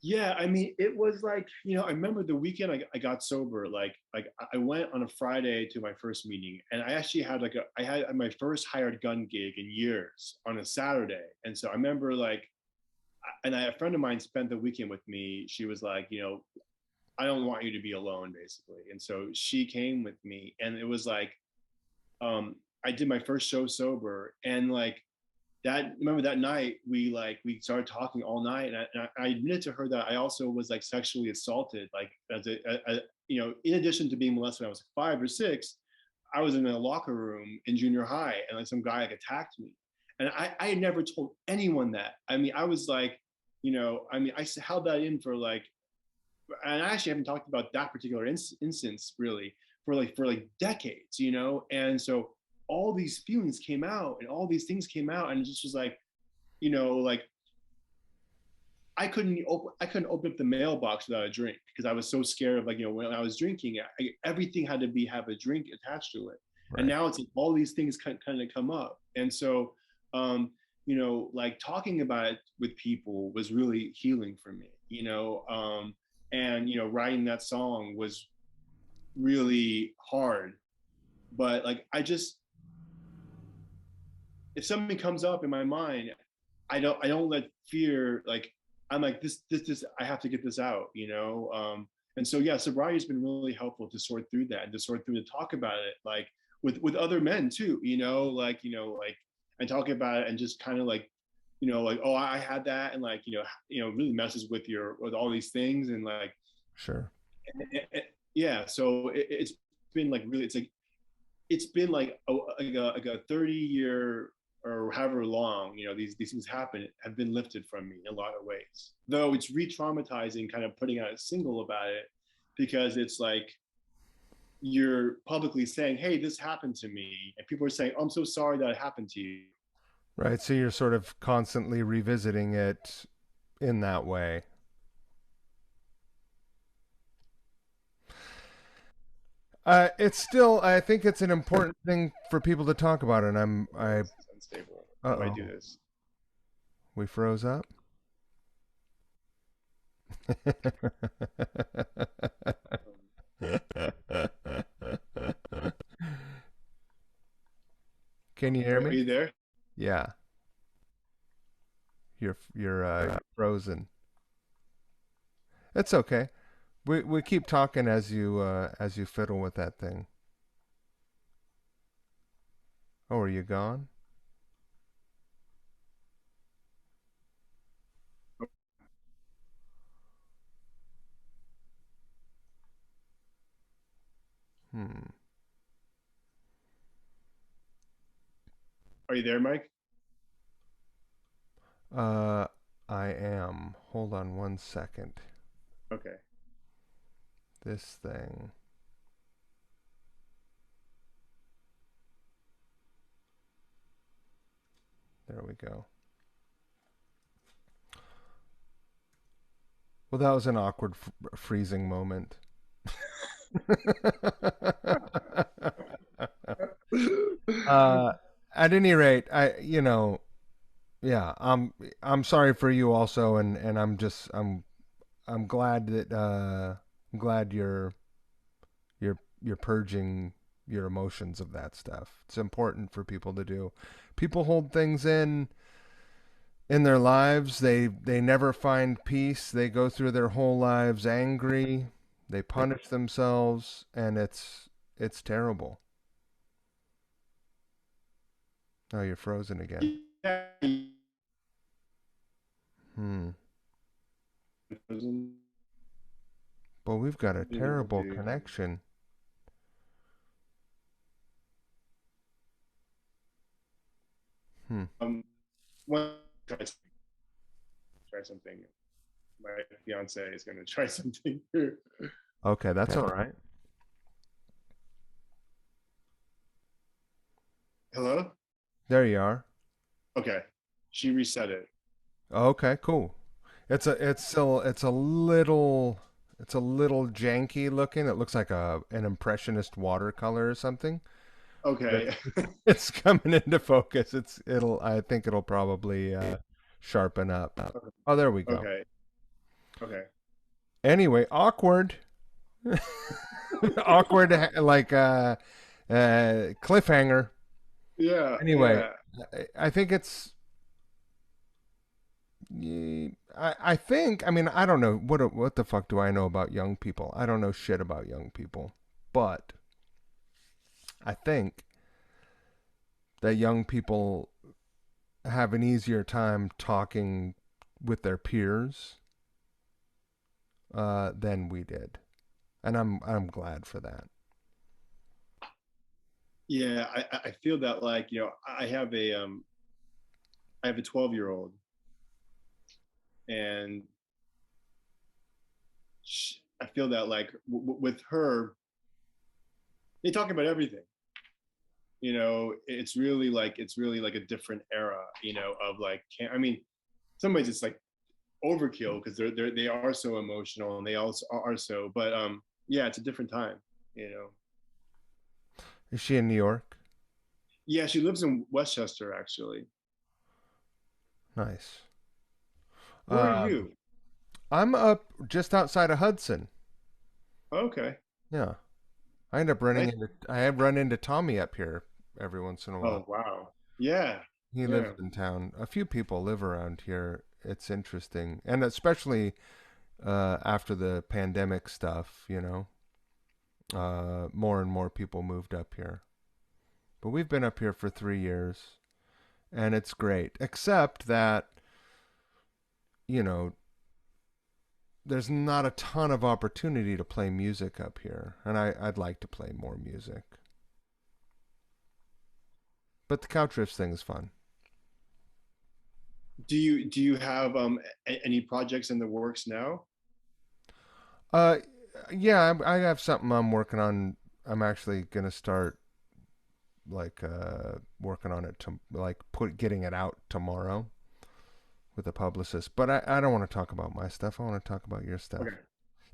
Yeah, I mean, it was like, I remember the weekend I got sober. Like I went on a Friday to my first meeting, and I actually had I had my first hired gun gig in years on a Saturday. And so I remember like, a friend of mine spent the weekend with me. She was like, I don't want you to be alone, basically. And so she came with me, and it was like, I did my first show sober, and like that. Remember that night we started talking all night, and I admitted to her that I also was like sexually assaulted, like as in addition to being molested when I was 5 or 6. I was in a locker room in junior high, and like some guy like attacked me, and I had never told anyone that. I mean, I was like, I mean, I held that in for like, and I actually haven't talked about that particular instance really for like decades, and so all these feelings came out, and all these things came out, and it just was like, like I couldn't open up the mailbox without a drink, because I was so scared of, like, when I was drinking, everything had to have a drink attached to it. And Right. now it's like all these things kind of come up, and so like talking about it with people was really healing for me, and writing that song was really hard. But like, if something comes up in my mind, I don't let fear, like, I'm like, this I have to get this out, and so yeah, sobriety has been really helpful to sort through that, and to sort through, to talk about it, like with other men too, like, and talking about it, and just kind of like, like, oh, I had that, and like, really messes with all these things, and like, Sure. yeah, so it's been like really, it's been like a 30-year, or however long, these things happen, have been lifted from me in a lot of ways, though it's re-traumatizing kind of putting out a single about it, because it's like you're publicly saying, hey, this happened to me, and people are saying, oh, I'm so sorry that it happened to you. Right. So you're sort of constantly revisiting it in that way. It's still, I think it's an important thing for people to talk about, and My voice is unstable. How do I do uh-oh, this? we froze up. Can you hear Are me? you there? Yeah, you're frozen. It's okay. We keep talking as you fiddle with that thing. Oh, are you gone? Hmm. Are you there, Mike? Uh, I am. Hold on one second. Okay. This thing. There we go. Well, that was an awkward freezing moment. uh, at any rate, yeah, I'm sorry for you also, and I'm glad that I'm glad you're purging your emotions of that stuff. It's important for people to do. People hold things in their lives. They never find peace. They go through their whole lives angry. They punish themselves, and it's terrible. Oh, you're frozen again. Yeah. Hmm. Well, we've got a Maybe we'll terrible do. connection. Hmm. One try something. My fiance is going to try something here. Okay, that's all right. Hello. There you are. Okay, she reset it. Okay, cool. It's a little janky looking. It looks like an impressionist watercolor or something. But Okay. it's coming into focus. I think it'll probably sharpen up. Oh, there we go. Okay. Okay. Anyway, awkward. Awkward like cliffhanger. Yeah. Anyway, Yeah. I think it's I think, I mean, I don't know what the fuck do I know about young people? I don't know shit about young people. But I think that young people have an easier time talking with their peers than we did. And I'm glad for that. Yeah. I feel that like I have a 12-year-old and I feel that like with her they talk about everything. It's really like a different era. Of like I mean, some ways it's like overkill because they are so emotional and they also are so. But yeah, it's a different time. You know. Is she in New York? Yeah, she lives in Westchester actually. Nice. Where are Um, you? I'm up just outside of Hudson. Okay, Yeah. nice. I have run into Tommy up here every once in a while. Oh wow. Yeah, He lives yeah. in town. A few people live around here. It's interesting. And especially after the pandemic stuff, more and more people moved up here. But we've been up here for 3 years, and it's great. Except that, you know, there's not a ton of opportunity to play music up here, and I'd like to play more music. But the couch riffs thing is fun. Do you have any projects in the works now? Uh, yeah, I have something I'm working on. I'm actually gonna start like working on it to like put getting it out tomorrow with a publicist. But I don't want to talk about my stuff. I want to talk about your stuff. Okay.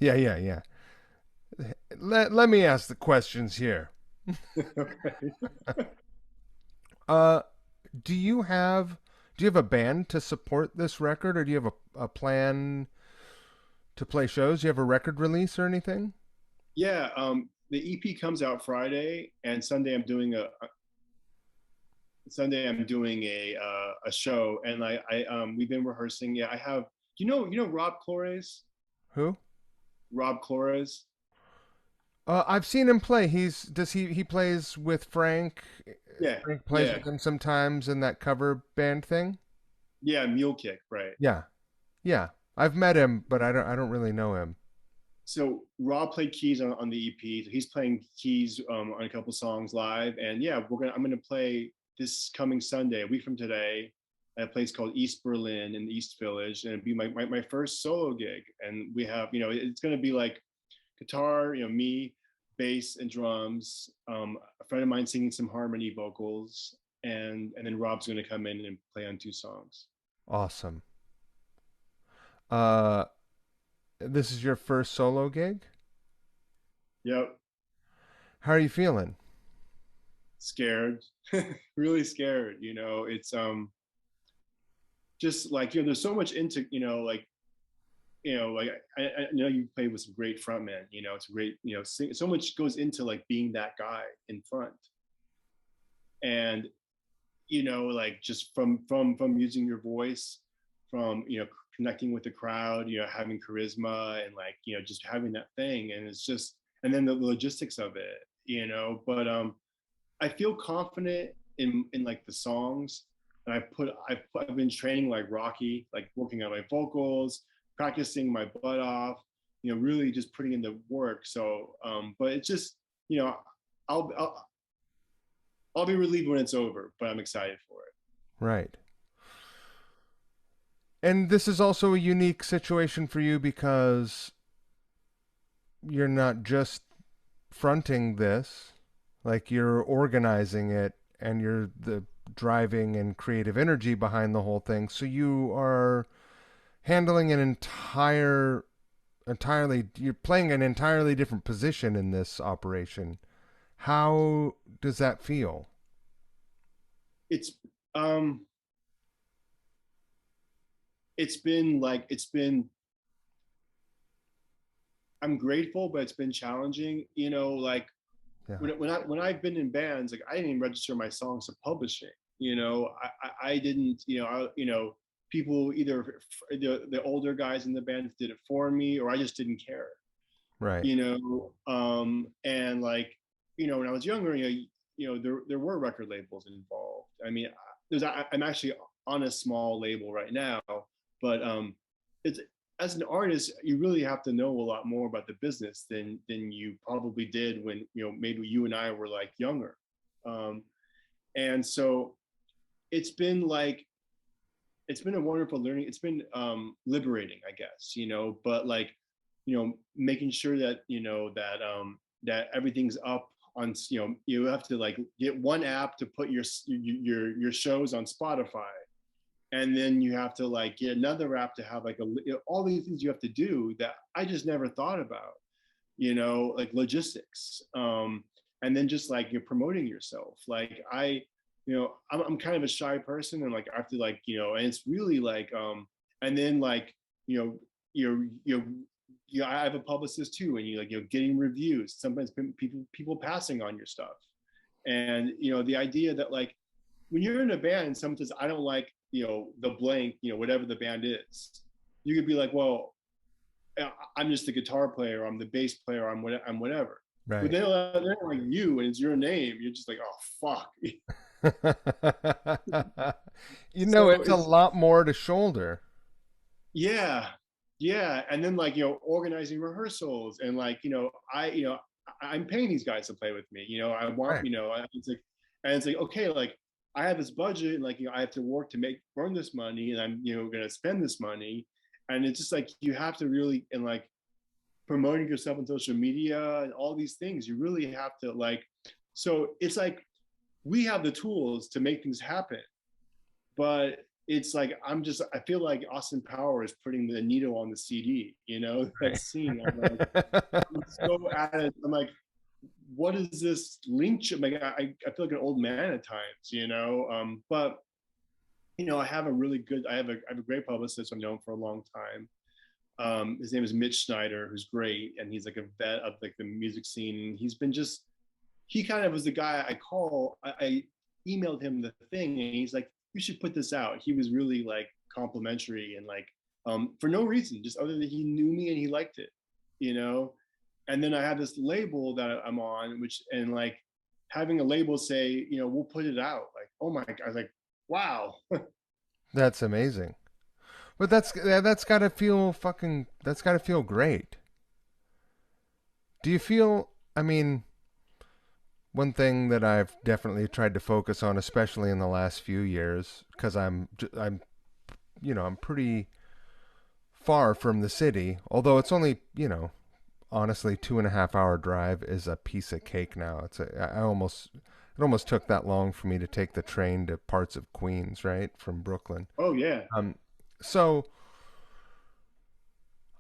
Yeah, yeah, yeah. Let me ask the questions here. Okay. Uh, do you have do you have a band to support this record, or do you have a plan to play shows? Do you have a record release or anything? Yeah, the EP comes out Friday, and Sunday I'm doing a show, and we've been rehearsing. Yeah, I have. You know Rob Flores? Who? Rob Flores. I've seen him play. He plays with Frank. Yeah, Frank plays yeah, with him sometimes in that cover band thing. yeah. Mule Kick, right? Yeah, yeah. I've met him, but I don't really know him. So Rob played keys on the EP. So he's playing keys on a couple songs live, and yeah, I'm gonna play this coming Sunday, a week from today, at a place called East Berlin in the East Village, and it'd be my first solo gig. And we have, it's gonna be like guitar, me, bass and drums, a friend of mine singing some harmony vocals, and then Rob's gonna come in and play on two songs. Awesome. Uh, this is your first solo gig. Yep, How are you feeling? scared, really scared. It's just like there's so much into like I know you played with some great frontmen. It's a great so much goes into like being that guy in front, and like just from using your voice, from connecting with the crowd, having charisma and like just having that thing, and it's just and then the logistics of it, but I feel confident in like the songs, and I've been training like Rocky, like working on my vocals, practicing my butt off, really just putting in the work. So, but it's just, you know, I'll, I'll, I'll be relieved when it's over, but I'm excited for it. Right. And this is also a unique situation for you because you're not just fronting this, like you're organizing it and you're the driving and creative energy behind the whole thing. So you are handling an entirely, you're playing an entirely different position in this operation. How does that feel? It's, um, it's been like, I'm grateful, but it's been challenging, like Yeah. when I've been in bands, like I didn't even register my songs to publishing. I didn't. People either the older guys in the band did it for me, or I just didn't care. Right. And like when I was younger, there were record labels involved. I mean, I'm actually on a small label right now, but it's as an artist, you really have to know a lot more about the business than you probably did when maybe you and I were like younger. Um, and so it's been like it's been a wonderful learning. It's been liberating, I guess, but like making sure that that everything's up on, you have to like get one app to put your shows on Spotify, and then you have to like get another app to have like all these things you have to do that I just never thought about, like logistics. And then just like you're promoting yourself. Like I'm kind of a shy person, and like I have to like, and it's really like, and then like, you know, you're I have a publicist too, and you like, getting reviews, sometimes people passing on your stuff. And the idea that like when you're in a band and someone says, I don't like, the blank, whatever the band is, you could be like, well, I'm just the guitar player, I'm the bass player, I'm whatever. But Right. they're like you and it's your name. You're just like, oh fuck. So It's a it's lot more to shoulder. yeah, yeah. And then like, organizing rehearsals and like, I'm paying these guys to play with me. I want, Right. it's like, okay, like I have this budget and like, I have to work to earn this money, and I'm, gonna spend this money. And it's just like you have to really, and like promoting yourself on social media and all these things, you really have to like, so it's like we have the tools to make things happen, but it's like I feel like Austin Power is putting the needle on the CD, that Right. scene. I'm so at it. I'm like, what is this link? Like I feel like an old man at times, but I have a great publicist I've known for a long time. His name is Mitch Snyder, who's great, and he's like a vet of like the music scene. He kind of was the guy I emailed him the thing, and he's like, you should put this out. He was really like complimentary and like, for no reason, just other than he knew me and he liked it, you know. And then I have this label that I'm on, and like having a label say, we'll put it out. Like, oh my god, I was like, wow. That's amazing. But that's got to feel fucking that's got to feel great. Do you feel I mean, one thing that I've definitely tried to focus on especially in the last few years cuz I'm I'm pretty far from the city, although it's only, honestly 2.5 hour drive is a piece of cake now. It almost took that long for me to take the train to parts of Queens, right, from Brooklyn. Oh yeah. Um, so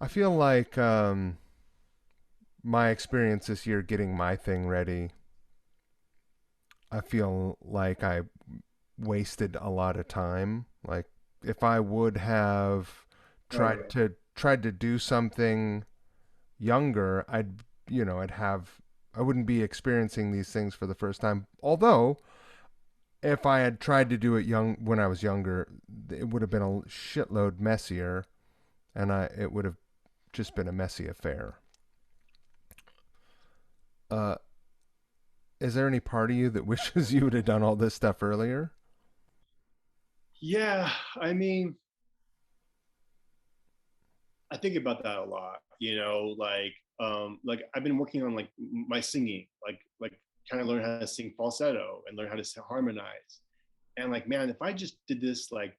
I feel like my experience this year getting my thing ready, I feel like I wasted a lot of time. Like if I would have Oh yeah. tried to do something younger, I wouldn't be experiencing these things for the first time. Although if I had tried to do it when I was younger, it would have been a shitload messier, and it would have just been a messy affair. Uh, is there any part of you that wishes you would have done all this stuff earlier? Yeah, I mean, I think about that a lot, like I've been working on like my singing, like kind of learn how to sing falsetto and learn how to harmonize. And like, man, if I just did this like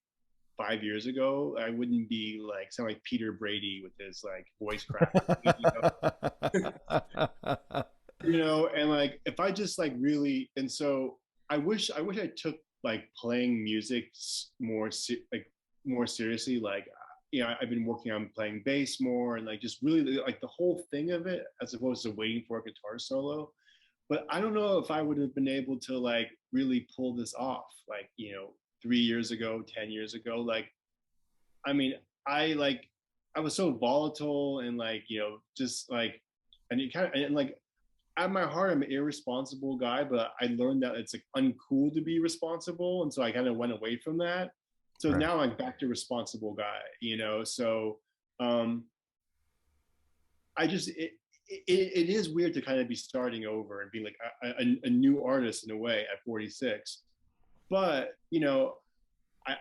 5 years ago, I wouldn't be like sound like Peter Brady with his like voice crack. And like if I just like really, and so I wish I took like playing music like more seriously. Like I've been working on playing bass more and like just really like the whole thing of it, as opposed to waiting for a guitar solo. But I don't know if I would have been able to like really pull this off, like 3 years ago, 10 years ago. Like, I mean, I like I was so volatile and like just like, and you kind of, and like at my heart, I'm an irresponsible guy, but I learned that it's like uncool to be responsible, and so I kind of went away from that. So Right. now I'm back to responsible guy. So um, I just it is weird to kind of be starting over and being like a new artist in a way at 46. But I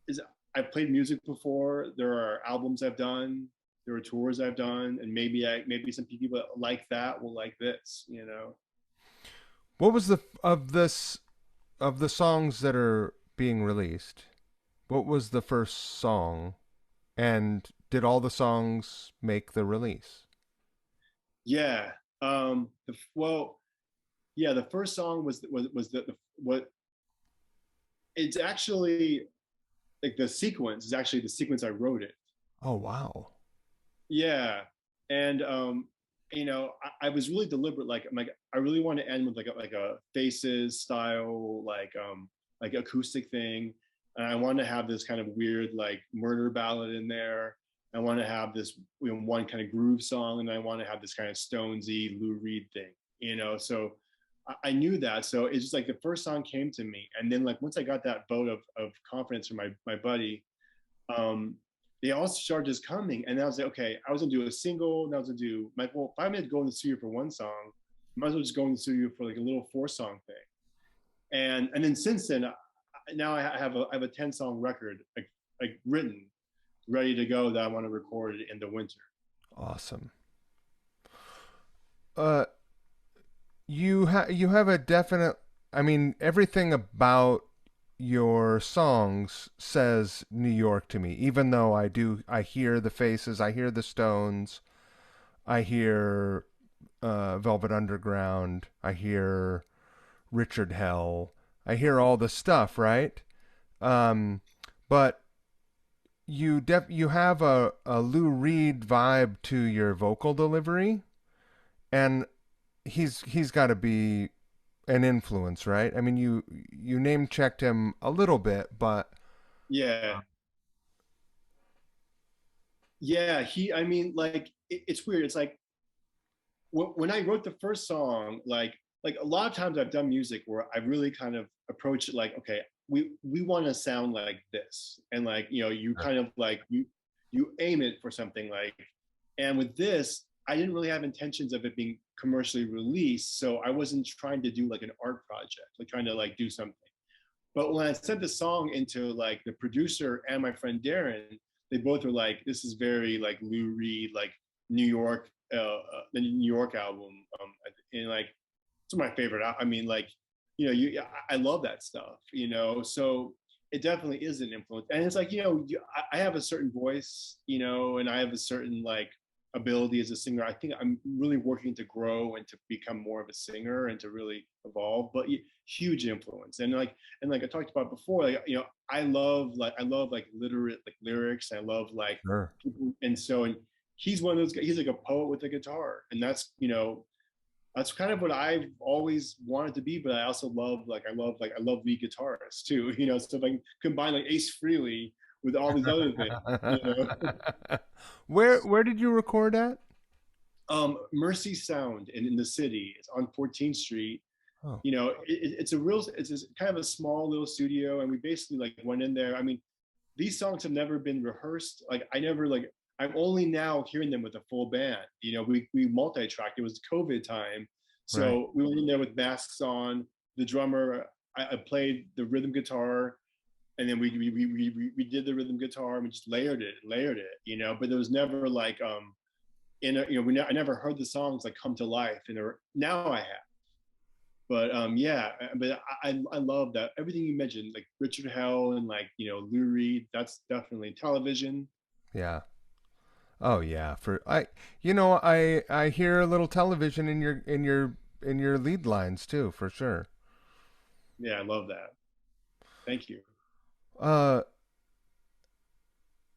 is I've played music before. There are albums I've done. There are tours I've done, and maybe some people that like that will like this. What was the of the songs that are being released? What was the first song, and did all the songs make the release? Yeah. Well, yeah. The first song was the what it's actually like the sequence is actually the sequence I wrote it. Oh wow. Yeah, and I was really deliberate. Like I'm like I really want to end with like a Faces style like acoustic thing, and I want to have this kind of weird like murder ballad in there. I want to have this one kind of groove song, and I want to have this kind of Stonesy Lou Reed thing. So I knew that. So it's just like the first song came to me, and then like once I got that vote of confidence from my buddy, um, they all started just coming. And I was like, okay, I was gonna do a single, and I was gonna do like, well, if I'm gonna go in the studio for one song, I might as well just go in the studio for like a little 4 song thing. And then since then, now I have a 10 song record like written, ready to go that I want to record in the winter. Awesome. Uh, you have a definite. I mean, everything about your songs says New York to me. Even though I hear the Faces, I hear the Stones, I hear Velvet Underground, I hear Richard Hell, I hear all the stuff, right? Um, but you have a Lou Reed vibe to your vocal delivery, and he's got to be an influence, right? I mean, you name checked him a little bit, but Yeah, yeah. I mean, like it's weird. It's like when I wrote the first song, like a lot of times I've done music where I really kind of approach it like, okay, we want to sound like this, and like you kind of like you aim it for something like, and with this, I didn't really have intentions of it being commercially released, so I wasn't trying to do like an art project, like trying to like do something. But when I sent the song into like the producer and my friend Darren, they both were like, "This is very like Lou Reed, like New York, the New York album." And like, it's my favorite. I mean, like, I love that stuff. So it definitely is an influence, and it's like I have a certain voice, and I have a certain like ability as a singer. I think I'm really working to grow and to become more of a singer and to really evolve. But huge influence, and like I talked about before, like I love like literate like lyrics. I love like sure. people, and so and he's one of those guys. He's like a poet with a guitar, and that's kind of what I've always wanted to be. But I also love lead guitarists too. So if I can combine like Ace Frehley with all these other things. Where did you record at? Mercy Sound in the city. It's on 14th Street. Oh, It's kind of a small little studio, and we basically like went in there. I mean, these songs have never been rehearsed. Like I never like I'm only now hearing them with a full band. We multi-tracked. It was COVID time, right. so we went in there with masks on. The drummer, I played the rhythm guitar, and then we did the rhythm guitar and we just layered it, you know. But there was never like in a, you know, I never heard the songs like come to life, and now I have. But yeah, but I love that everything you mentioned, like Richard Hell and like, you know, Lou Reed. That's definitely television. Yeah. Oh yeah. For I, you know, I hear a little television in your lead lines too, for sure. Yeah, I love that. Thank you. Uh,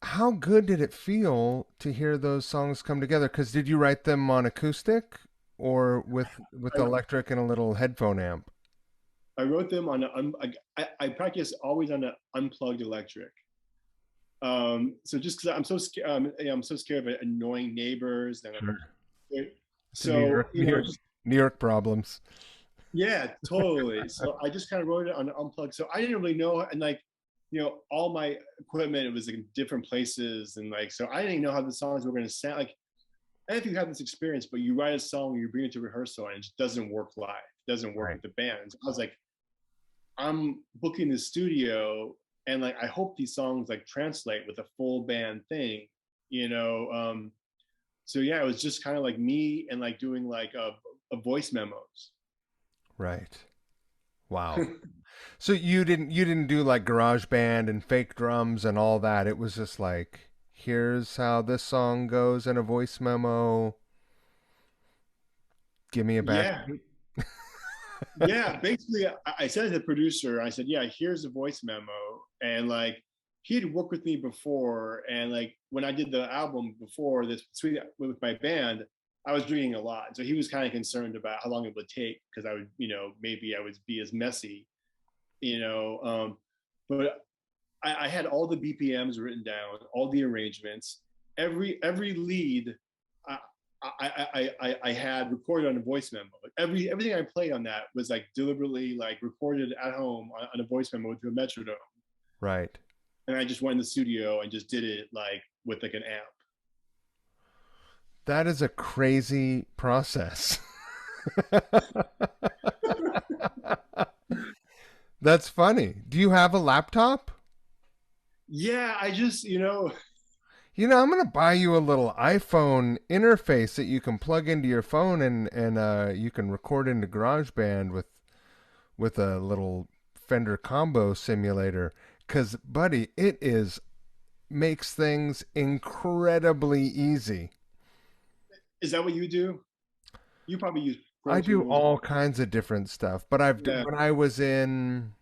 how good did it feel to hear those songs come together? Because did you write them on acoustic or with I, electric and a little headphone amp? I wrote them on I practice always on an unplugged electric. So just because I'm so scared of annoying neighbors and Sure. It's a so, you know, just New York problems. yeah, totally. So I just kind of wrote it on unplugged. So I didn't really know, and like, you know, all my equipment, it was like in different places, and like, so I didn't even know how the songs were going to sound. Like, I don't know if you have this experience, but you write a song, you bring it to rehearsal, and it just doesn't work live. It doesn't work Right. with the band. So I was like, I'm booking the studio, and like, I hope these songs like translate with a full band thing, you know. So yeah, it was just kind of like me and like doing like a voice memos. Right. Wow. So you didn't do like garage band and fake drums and all that. It was just like, here's how this song goes in a voice memo. Give me a Yeah, backbeat. yeah, basically I said to the producer, I said, yeah, here's a voice memo. And like, he had worked with me before, and like when I did the album before this Sweet with my band, I was drinking a lot, so he was kind of concerned about how long it would take, because I would, you know, maybe I would be as messy, you know. But I had all the BPMs written down, all the arrangements, every lead. I, I had recorded on a voice memo. Everything I played on that was like deliberately like recorded at home on a voice memo to a metronome, Right. and I just went in the studio and just did it like with like an amp. That is a crazy process. That's funny. Do you have a laptop? Yeah, I just, you know, You know, I'm gonna buy you a little iPhone interface that you can plug into your phone and you can record into GarageBand with a little Fender combo simulator. 'Cause buddy, it is makes things incredibly easy. is that what you do? You probably use Pro I do Tools. all kinds of different stuff, but Yeah, when I was in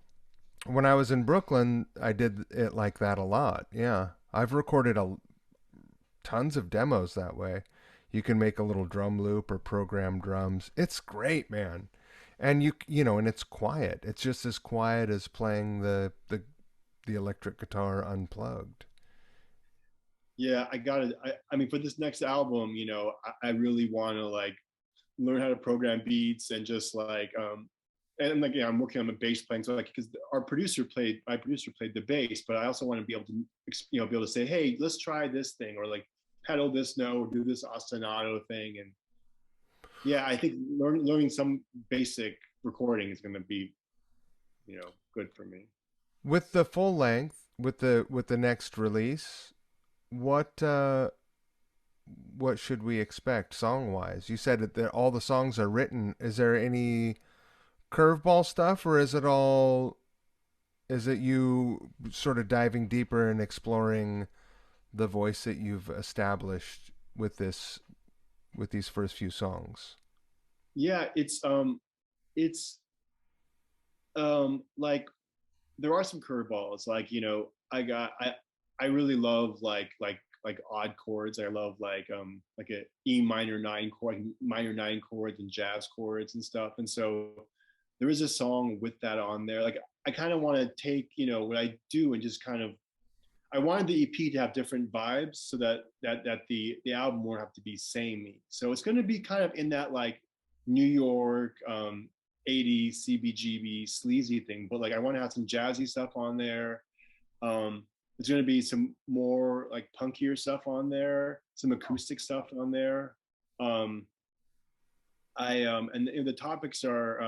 Brooklyn, I did it like that a lot. Yeah. I've recorded a tons of demos that way. You can make a little drum loop or program drums. It's great, man. And you know, and it's quiet. It's just as quiet as playing the electric guitar unplugged. yeah, I got it. I mean, for this next album, you know, I really want to like learn how to program beats and just like and like, yeah, I'm working on the bass playing, so like, because my producer played the bass, but I also want to be able to, you know, be able to say, hey, let's try this thing, or like pedal this note or do this ostinato thing. And yeah, I think learning some basic recording is going to be, you know, good for me. With the full length, with the next release, what what should we expect song wise? You said that all the songs are written. Is there any curveball stuff, or is it you sort of diving deeper and exploring the voice that you've established with these first few songs? Yeah, it's like there are some curveballs. Like, you know, I really love like odd chords. I love like a E minor nine chord, minor nine chords, and jazz chords and stuff. And so there is a song with that on there. Like, I kind of want to take, you know, what I do and just kind of, I wanted the EP to have different vibes, so that the album won't have to be samey. So it's going to be kind of in that like New York 80s CBGB sleazy thing, but like I want to have some jazzy stuff on there. There's going to be some more like punkier stuff on there, some acoustic stuff on there. Um, and the topics are,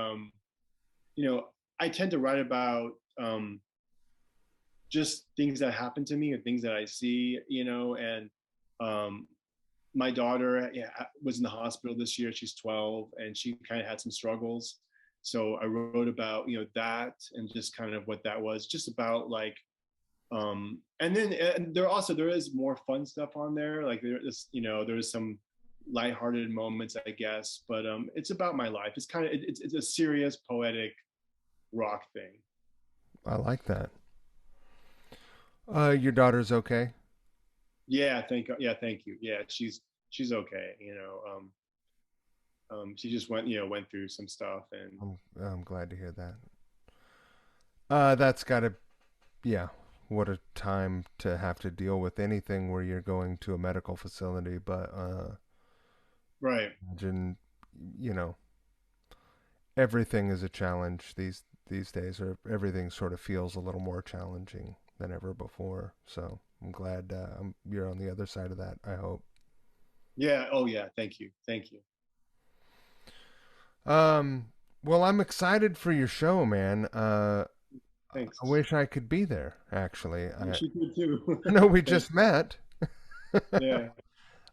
you know, I tend to write about just things that happen to me and things that I see, you know, and um, my daughter, yeah, was in the hospital this year. She's 12, and she kind of had some struggles. So I wrote about, you know, that and just kind of what that was, just about like, and then and there is more fun stuff on there. Like there is, you know, there's some lighthearted moments, I guess, but it's about my life. It's kind of it's a serious poetic rock thing. I like that. Your daughter's okay? Yeah, thank you. Yeah, she's okay. You know, she just went, you know, went through some stuff, and I'm glad to hear that. That's gotta, yeah. What a time to have to deal with anything where you're going to a medical facility, but right. imagine, you know, everything is a challenge these days, or everything sort of feels a little more challenging than ever before. So I'm glad you're on the other side of that. I hope. Yeah. Oh yeah. Thank you. Thank you. Um, well, I'm excited for your show, man. I Thanks. wish I could be there. Actually, I She did too. I know we Thank just met. Yeah.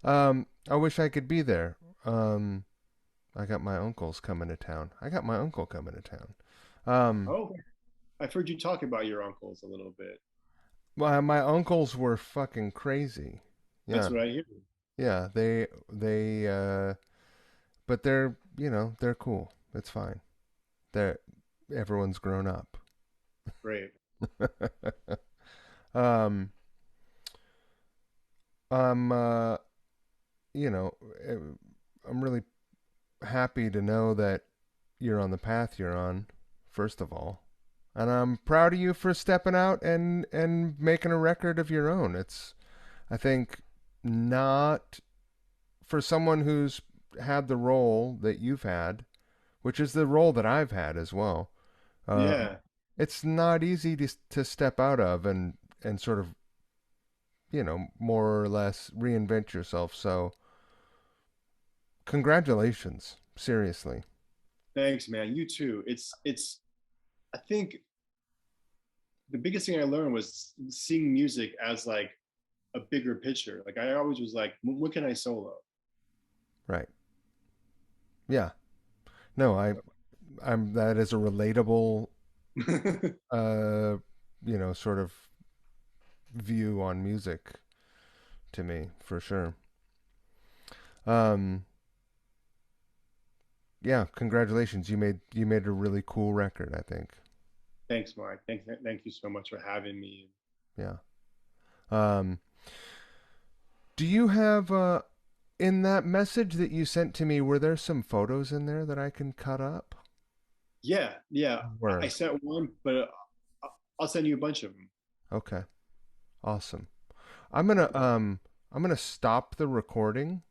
I wish I could be there. Um, I got my uncles coming to town. I got my uncle coming to town. Um, Oh, I've heard you talk about your uncles a little bit. my uncles were fucking crazy. That's Yeah, what I hear. yeah. But they're they're cool. It's fine. They're everyone's grown up. Great. um, I'm you know, eh, I'm really happy to know that you're on the path you're on, first of all. And I'm proud of you for stepping out and making a record of your own. It's I think not for someone who's had the role that you've had, which is the role that I've had as well. Um, Yeah. it's not easy to step out of and sort of more or less reinvent yourself. So congratulations, seriously. Thanks, man. You too. It's. I think the biggest thing I learned was seeing music as like a bigger picture. Like I always was like, when can I solo? Right. Yeah. No, I'm that is a relatable uh sort of view on music to me for sure. Um yeah, congratulations. You made a really cool record, I think. Thanks, Mark. Thank you so much for having me. Yeah. Um do you have in that message that you sent to me, were there some photos in there that I can cut up? Yeah, yeah. I Were. sent one, but I'll send you a bunch of them. Okay. Awesome. I'm going to I'm going to stop the recording